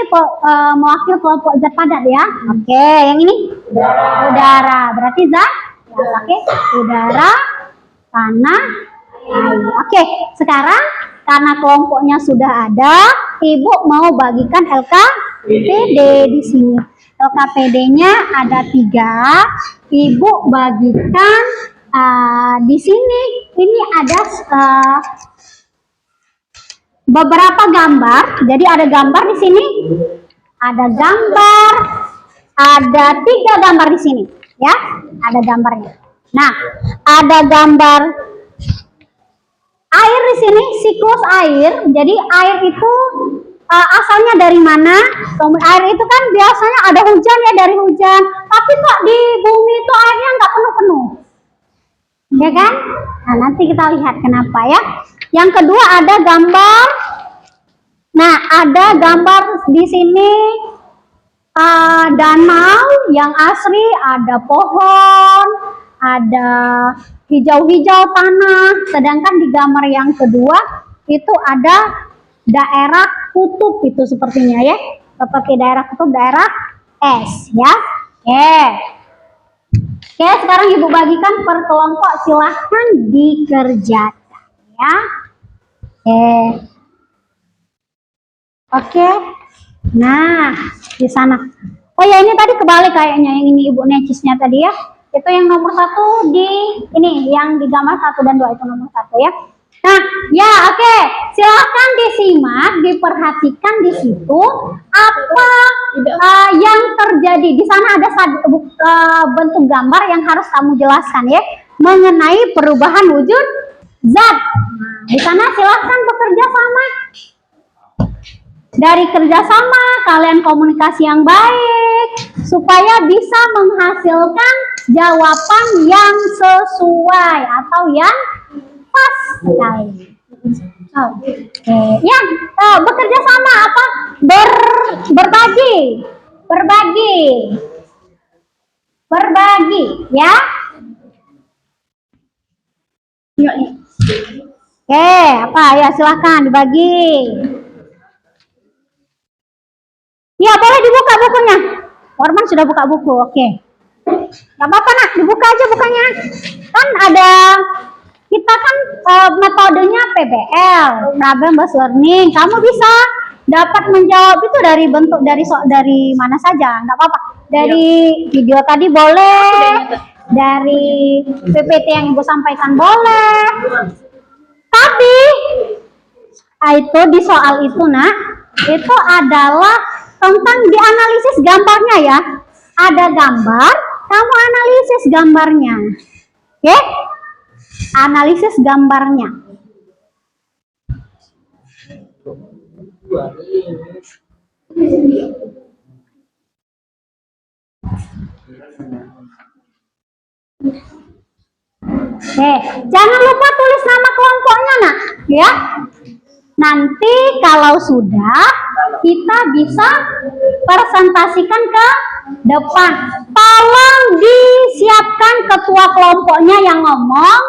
mewakili kelompok zat padat ya. Oke, yang ini udara. Berarti zat. Oke, udara, tanah, air. Oke, sekarang karena kelompoknya sudah ada, Ibu mau bagikan LK LKPD di sini. LKPD-nya ada 3. Ibu bagikan di sini. Ini ada beberapa gambar. Jadi ada gambar di sini. Ada gambar. Ada 3 gambar di sini, ya. Ada gambarnya. Nah, ada gambar air di sini, siklus air. Jadi air itu asalnya dari mana? Air itu kan biasanya ada hujan ya, dari hujan. Tapi kok di bumi itu airnya nggak penuh-penuh, ya kan? Nah, nanti kita lihat kenapa ya. Yang kedua ada gambar. Nah, ada gambar di sini danau yang asri, ada pohon, ada hijau-hijau tanah. Sedangkan di gambar yang kedua itu ada daerah kutub, itu sepertinya ya, seperti daerah kutub, daerah es ya. Oke, sekarang ibu bagikan per kelompok, silahkan dikerjakan ya. Oke. Nah, di sana. Oh ya, ini tadi kebalik kayaknya, yang ini ibu necisnya tadi ya. Itu yang nomor 1 di ini, yang di gambar 1 dan 2 itu nomor 1 ya. Nah, ya oke. Silahkan disimak, diperhatikan di situ apa yang terjadi. Di sana ada bentuk gambar yang harus kamu jelaskan ya, mengenai perubahan wujud zat. Nah, di sana silahkan bekerja sama. Dari kerjasama kalian komunikasi yang baik supaya bisa menghasilkan jawaban yang sesuai atau yang pas sekali. Yang bekerja sama apa? Berbagi ya. Apa ya, silahkan dibagi. Ya, boleh dibuka bukunya. Orman sudah buka buku, oke. Gak apa-apa nak, dibuka aja bukanya. Kan ada, kita kan metodenya PBL, problem based learning. Kamu bisa dapat menjawab itu dari bentuk, dari mana saja, nggak apa-apa. Dari video tadi boleh, dari PPT yang ibu sampaikan boleh. Tapi itu di soal itu nak, itu adalah tentang dianalisis gambarnya ya. Ada gambar, kamu analisis gambarnya. Oke? Analisis gambarnya. Jangan lupa tulis nama kelompoknya nak, ya. Nanti kalau sudah, kita bisa presentasikan ke depan. Tolong disiapkan ketua kelompoknya yang ngomong,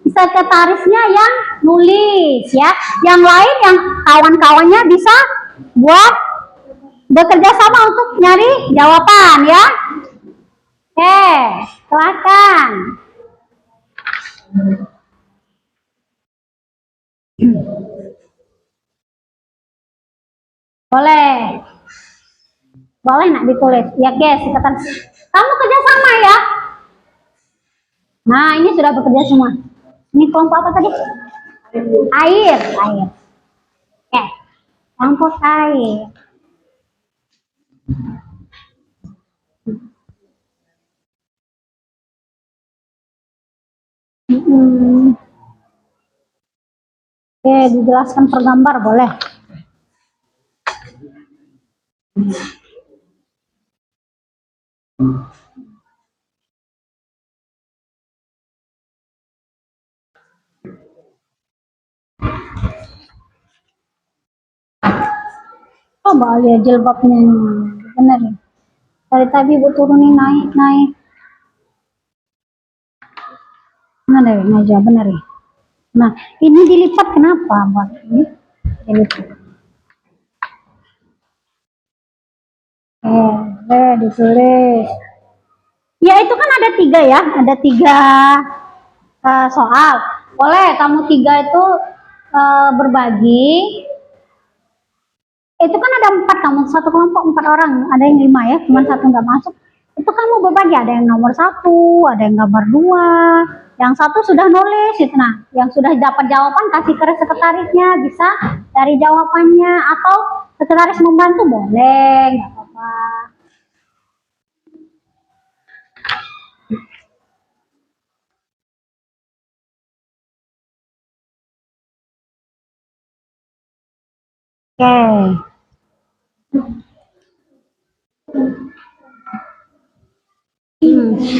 sekretarisnya yang nulis ya. Yang lain, yang kawan-kawannya bisa buat bekerja sama untuk nyari jawaban ya. Silakan. Boleh nak ditulis ya guys, kamu kerjasama ya. Nah, ini sudah bekerja semua. Ini kelompok apa tadi? Air. Kelompok air. Dijelaskan per gambar boleh. Coba lihat jilbabnya, bener ya. Dari tadi ibu turunin naik. Mana ya, aja bener ya. Nah, ini dilipat kenapa, Mbak? Ini dilipat. Ditulis. Ya itu kan ada 3 ya, ada 3 soal. Boleh kamu 3 itu berbagi. Itu kan ada 4 kamu, satu kelompok 4 orang, ada yang 5 ya, cuma satu nggak masuk. Itu kamu berbagi, ada yang nomor 1, ada yang gambar 2, yang satu sudah nulis itu. Nah, yang sudah dapat jawaban kasih ke sekretarisnya, bisa dari jawabannya, atau sekretaris membantu boleh, nggak apa-apa. Oke.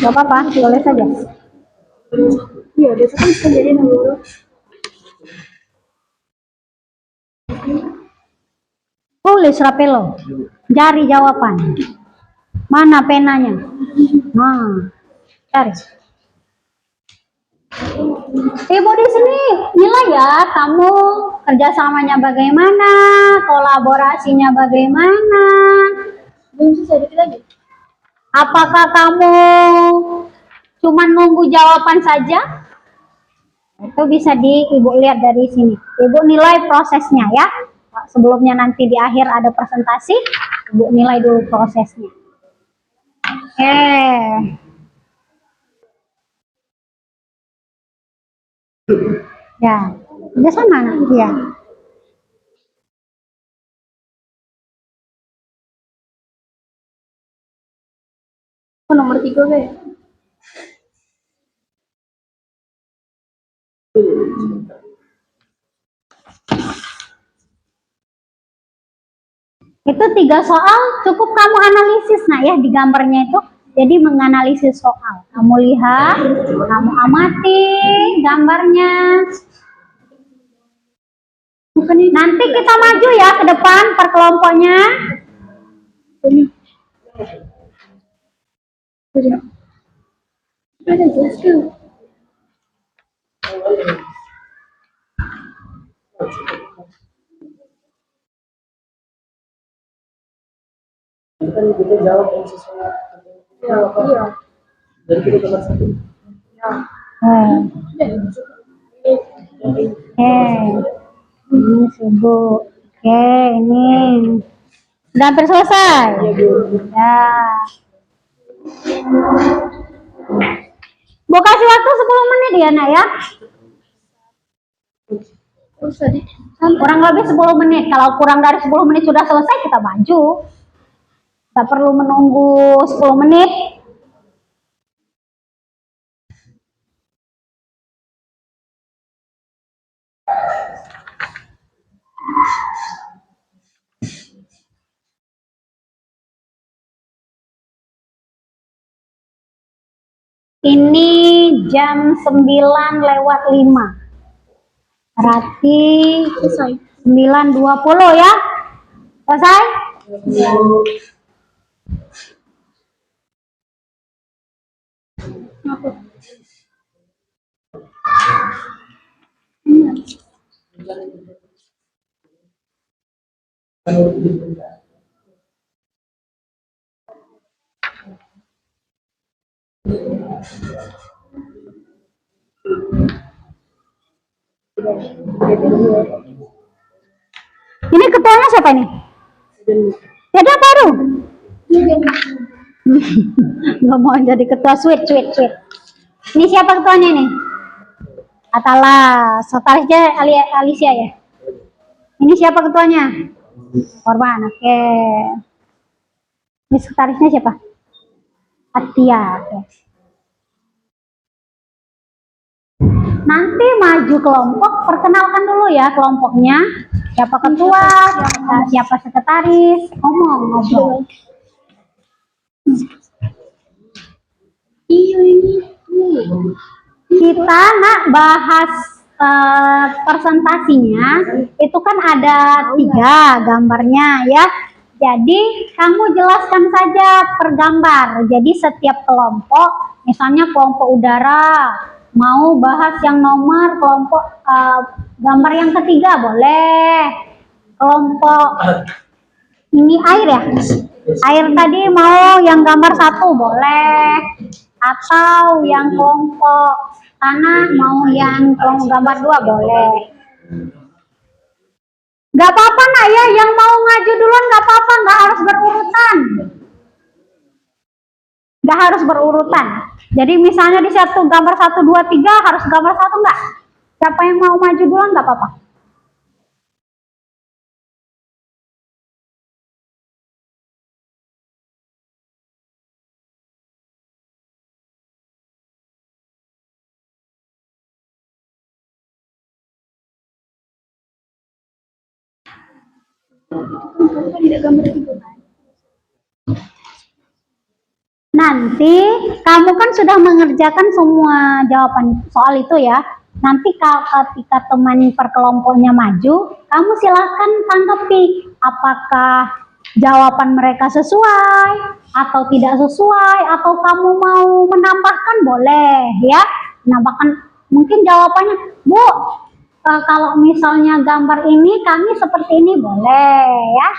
Gak apa-apa, boleh saja. Iya, besok kan bisa jadi nomor. Tulis rapelo, cari jawaban. Mana penanya? Nah, cari. Ibu di sini nilai ya, kamu kerjasamanya bagaimana, kolaborasinya bagaimana. Belum selesai dikit lagi. Apakah kamu cuma nunggu jawaban saja? Itu bisa ibu lihat dari sini. Ibu nilai prosesnya ya. Sebelumnya nanti di akhir ada presentasi, ibu nilai dulu prosesnya. Oke. Ya, udah sama ya. Nomor 3 be. Itu 3 soal cukup kamu analisis nah ya di gambarnya itu. Jadi menganalisis soal. Kamu lihat, kamu amati gambarnya. Nanti kita maju ya ke depan per kelompoknya. Ada jelas tuh. Kan kita jawab yang sesuai. Iya. Dan kita nomor 1. Ini sibuk. Oke, ini udah hampir selesai. Ya. Mau kasih waktu 10 menit ya, Nak ya. Kurang lebih 10 menit. Kalau kurang dari 10 menit sudah selesai, kita maju. Tidak perlu menunggu 10 menit. Ini jam 9:05. Berarti 9:20 ya. Selesai? Ini ketuanya siapa ini? Jadi baru? Nggak mau jadi ketua, sweet. Ini siapa ketuanya ini? Atala, sekretarisnya Alicia ya? Ini siapa ketuanya? Korban, oke. Ini sekretarisnya siapa? Atia, oke. Nanti maju kelompok, perkenalkan dulu ya kelompoknya. Siapa ketua, siapa sekretaris, ngobrol. Kita nak bahas presentasinya, itu kan ada 3 gambarnya ya. Jadi kamu jelaskan saja per gambar. Jadi setiap kelompok, misalnya kelompok udara, mau bahas yang nomor kelompok gambar yang ketiga boleh. Kelompok ini air ya, air tadi mau yang gambar 1 boleh, atau yang kelompok tanah mau yang kelompok gambar 2 boleh. Nggak apa-apa nak ya, yang mau ngaju duluan nggak apa-apa, nggak harus berurutan. Nggak harus berurutan. Jadi misalnya di satu gambar 1, 2, 3 harus gambar 1 nggak? Siapa yang mau maju duluan nggak apa-apa. Nanti kamu kan sudah mengerjakan semua jawaban soal itu ya. Nanti kalau ketika teman perkelompoknya maju, kamu silahkan tanggapi apakah jawaban mereka sesuai atau tidak sesuai, atau kamu mau menambahkan boleh ya. Menambahkan mungkin jawabannya, Bu, kalau misalnya gambar ini kami seperti ini boleh ya.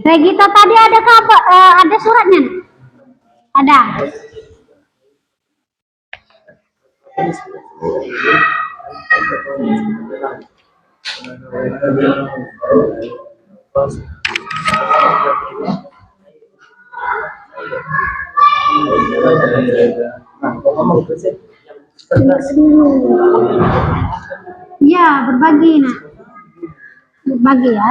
Regita tadi ada kabar, ada suratnya? Ada. Ya, berbagi nak. Berbagi ya.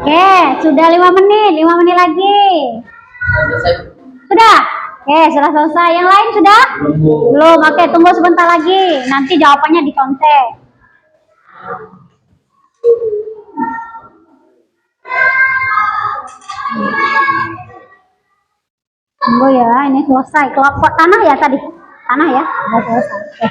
Oke, sudah 5 menit, 5 menit lagi. Sudah? Oke, sudah selesai. Yang lain sudah? Belum. Oke, tunggu sebentar lagi. Nanti jawabannya dicontek. Tunggu ya, ini selesai. Kelompok tanah ya tadi? Tanah ya? Udah selesai. Oke.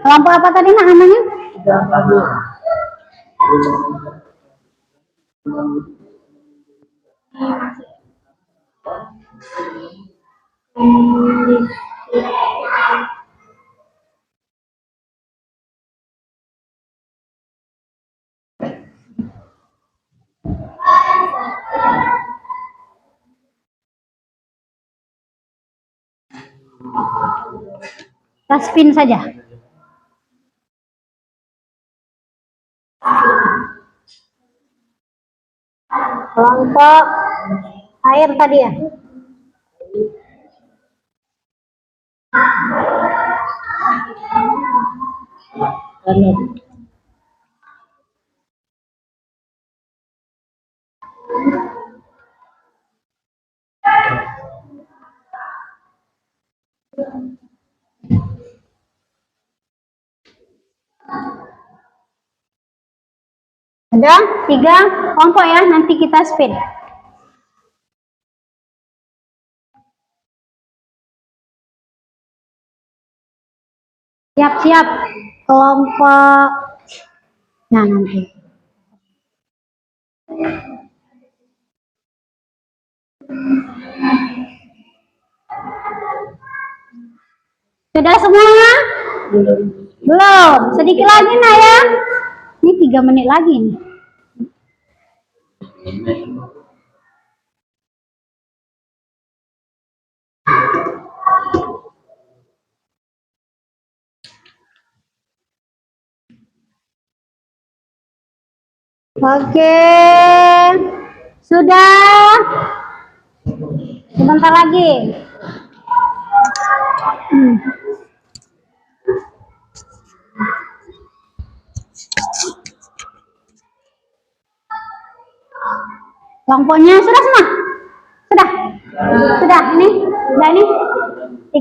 Lampu apa tadi nak namanya? Kita spin saja. Kelompok air tadi ya. Ada 3 kelompok ya, nanti kita spin. Siap-siap kelompok. Nah, nanti. Sudah semua? Belum. Sedikit lagi nah ya. Ini 3 menit lagi nih. Oke, sudah. Sebentar lagi. Kelompoknya sudah semua? Sudah? Sudah, ini? Udah ini?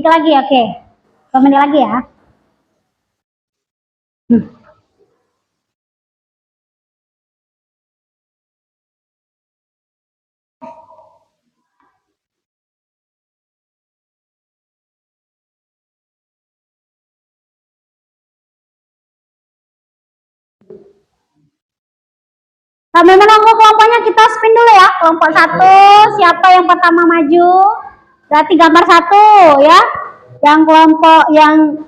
3 lagi, oke. 2 menit lagi ya. Sambil menunggu kelompoknya kita spin dulu ya. Kelompok 1, siapa yang pertama maju? Berarti gambar 1 ya. Yang kelompok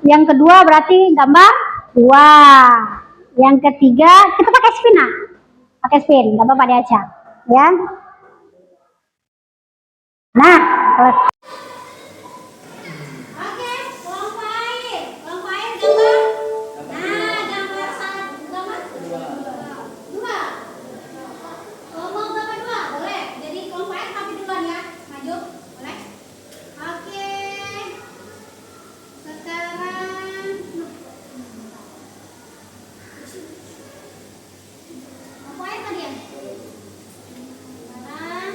yang kedua berarti gambar 2. Yang ketiga kita pakai spin ah. Pakai spin, enggak apa-apa diacak ya. Nah, oke, kelompok air gambar. Nah, gambar 1, gambar 2. Kelompok gambar 2, boleh. Jadi kelompok air tapi duluan ya. Maju, boleh. Oke. Sekarang kelompok air tadi ya. Sekarang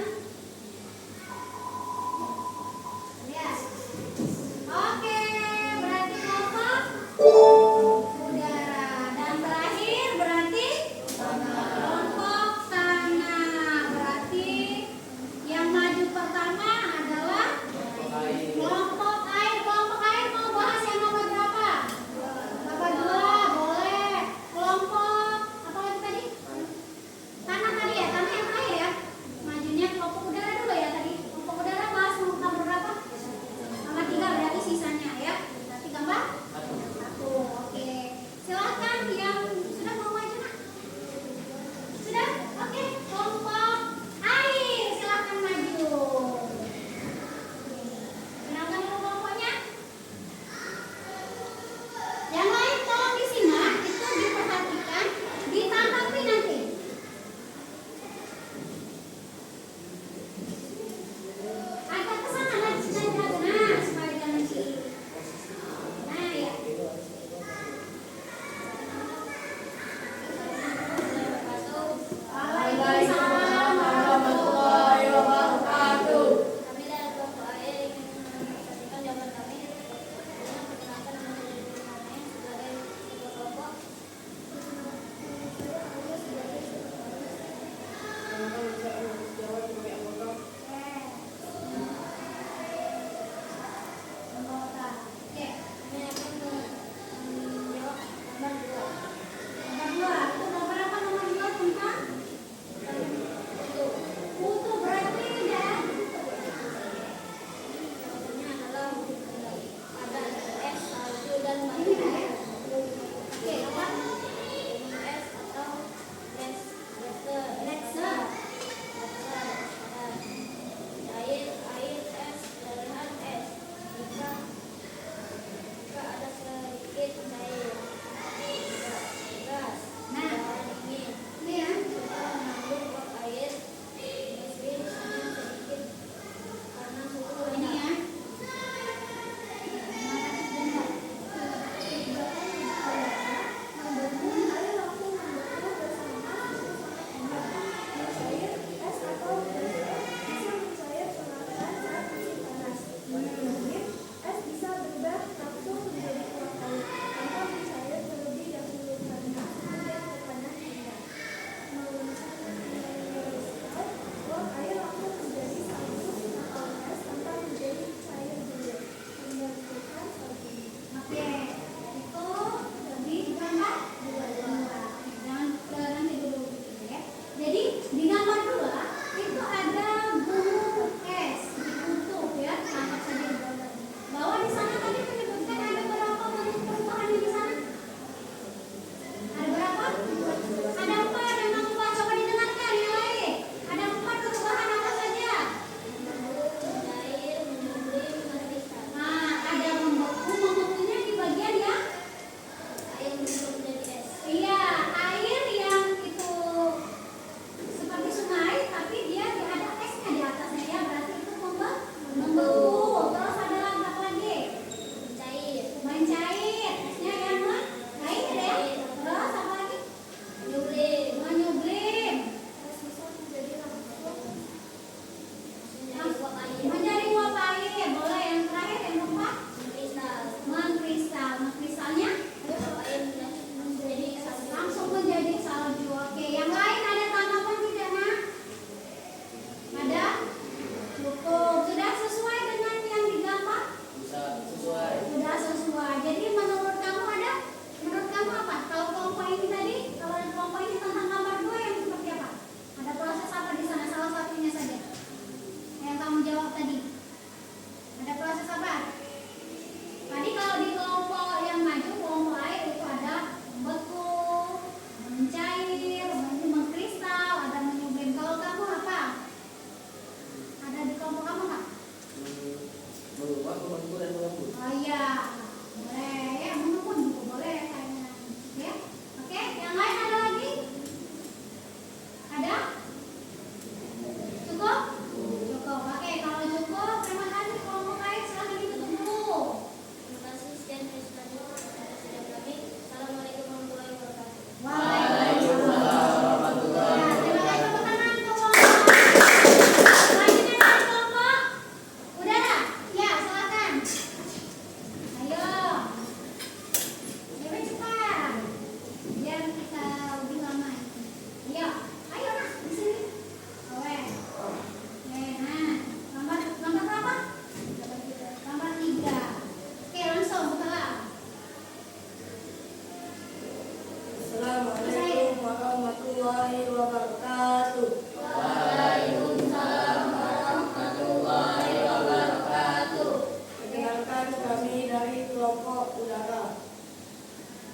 kelompok udara.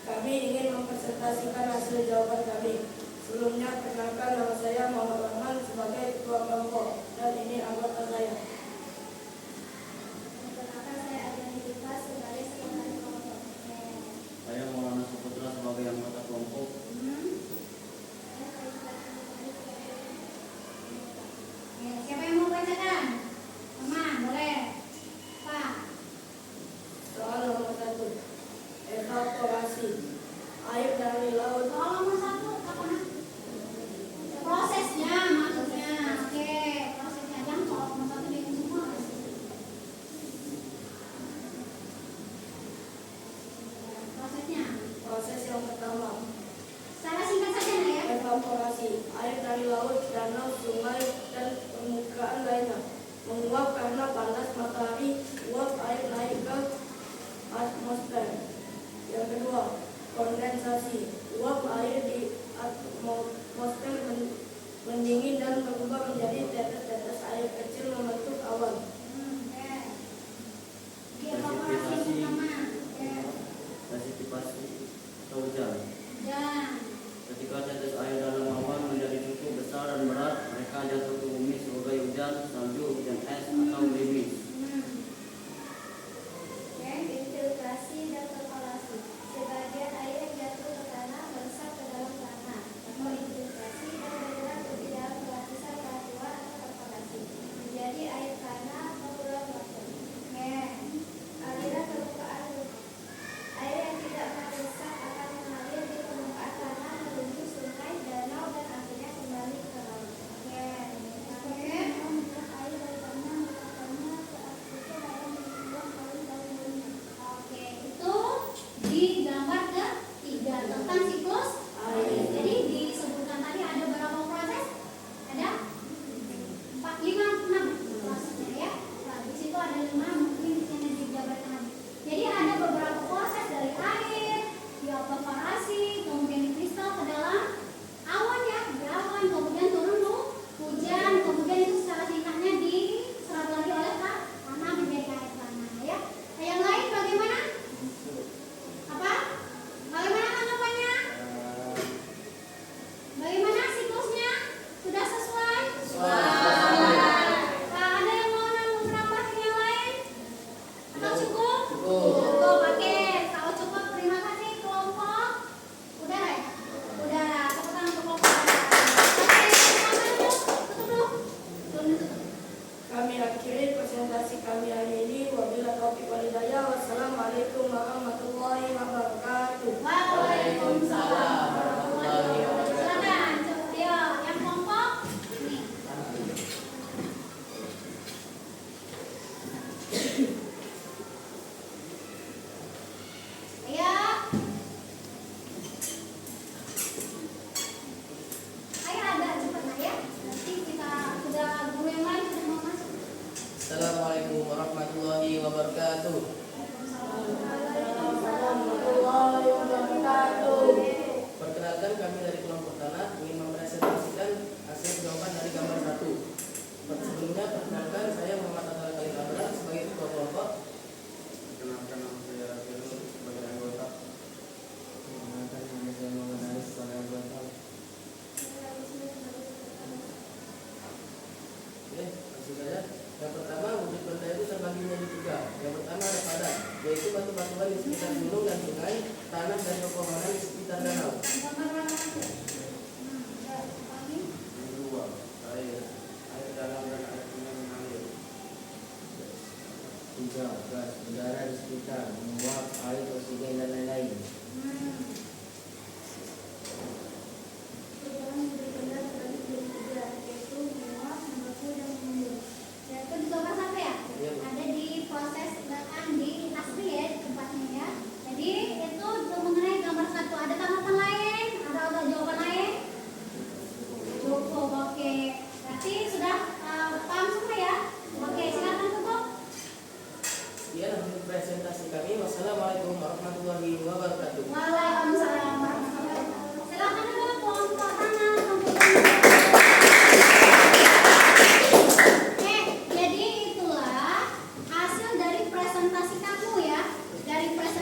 Kami ingin mempresentasikan hasil jawaban kami. Sebelumnya, perkenalkan nama saya Muhammad Rahman sebagai ketua kelompok, dan ini anggota saya. Perkenalkan saya Adrian Dita sebagai sekretaris kelompok. Saya Maulana Saputra sebagai anggota kelompok. Siapa yang mau bacakan? Mama, boleh. Pak. Soal nomor 1, evaporasi air dari laut. Soal nomor 1 apa? Prosesnya maksudnya. Oke, prosesnya. Jangan soal nomor 1 bingung semua. Prosesnya. Proses yang pertama, Secara singkat saja ya. evaporasi air dari laut, danau, sungai, dan permukaan lainnya menguap karena panas matahari. Uap air naik ke atmosfer. Yang kedua, kondensasi. Uap air di atmosfer mendingin dan berubah menjadi tetes-tetes air kecil membentuk awan. Di evaporasi pertama. Presipitasi atau hujan. Dan Ketika tetes air dalam awan menjadi cukup besar dan berat, mereka jatuh ke bumi sebagai hujan, salju, hujan es, atau gerimis. Infiltrasi dan perkolasi. Sebagian air yang jatuh ke tanah meresap ke dalam tanah atau infiltrasi dan bergerak lebih dalam lapisan batuan atau perkolasi menjadi air tanah atau groundwater. Aliran permukaan air yang tidak meresap akan mengalir di permukaan tanah menuju sungai, danau, dan akhirnya kembali ke laut. Air dari tanah meletakkannya ke atasnya dalam membuang air dari bumi. oke, itu di gambar ketiga tentang siklus air. Jadi disebutkan tadi ada berapa proses? Ada 4, 5, 6 prosesnya ya. Nah, di situ ada 5, mungkin di sini dijabarkan lagi. Jadi ada beberapa proses dari air, dievaporasi, kemudian dikristal ke dalam awan ya, di awan, kemudian turun hujan, kemudian itu secara singkatnya diserap lagi oleh tanah menjadi air tanah ya. Nah, yang lain bagaimana? Apa? Bagaimana tanggapannya? Bagaimana siklusnya? Sudah sesuai? Nah, ada yang mau menambah yang lain? Atau cukup? Cukup, oke. Kalau cukup, terima kasih kelompok. Udah ya? Udah, tepuk tangan untuk kelompok. Oke, silakan tutup dulu. Belum ditutup. Kami akhiri presentasi kami hari ini. Wabillahi taufiq wal hidayah. Wassalamualaikum warahmatullahi wabarakatuh. Waalaikumsalam warahmatullahi wabarakatuh. Silakan, ayo, yang kelompok ini. Ayo. Ayo agak cepat lah ya. Nanti kita sudah guru yang lain sudah mau masuk. Assalamualaikum warahmatullahi wabarakatuh. Warahmatullahi wabarakatuh. Perkenalkan, kami dari kelompok tanah ingin mempresentasikan hasil jawaban dari gambar 1. Sebelumnya, perkenalkan saya Muhammad Atal Khalil Abrar sebagai ketua kelompok. Perkenalkan nama saya Firman sebagai anggota. Perkenalkan, nama saya Muhammad Aris sebagai anggota. Oke, langsung saja. Yang pertama, wujud benda itu terbagi menjadi 3. Yang pertama ada padat, yaitu batu-batuan di sekitar gunung dan sungai, tanah dan pepohonan di sekitar danau. Gambar berapa saja? Pagi. Yang kedua, air dalam dan air sungai mengalir. 3. Gas, udara di sekitar, menguap, air, oksigen, dan lain-lain. Perubahan wujud benda terbagi menjadi 3, yaitu menguap, membeku, dan mengembun. Itu di gambar satu ya? Iya, Bu. Ada di proses bahkan di asli ya tempatnya ya. Jadi itu mengenai gambar satu. Ada tanggapan lain? Ada jawaban lain? Cukup, oke. Berarti sudah paham semua ya? Oke, silakan tutup. Sekian hasil presentasi kami. Wassalamualaikum warahmatullahi wabarakatuh. Waalaikumsalam warahmatullahi wabarakatuh. Silakan dulu kelompok tanah, kelompok tanah. Oke, jadi itulah hasil dari presentasi kamu ya. Dari presentasi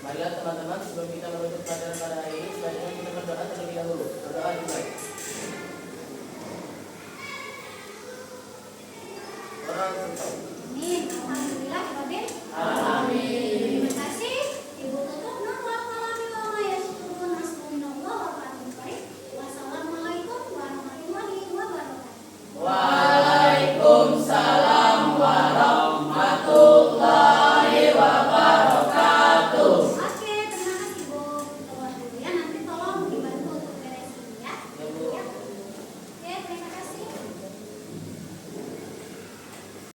Marilah teman-teman, sebelum kita menutup pelajaran pada hari ini, sebaiknya kita berdoa terlebih dahulu. Berdoa dimulai. Orang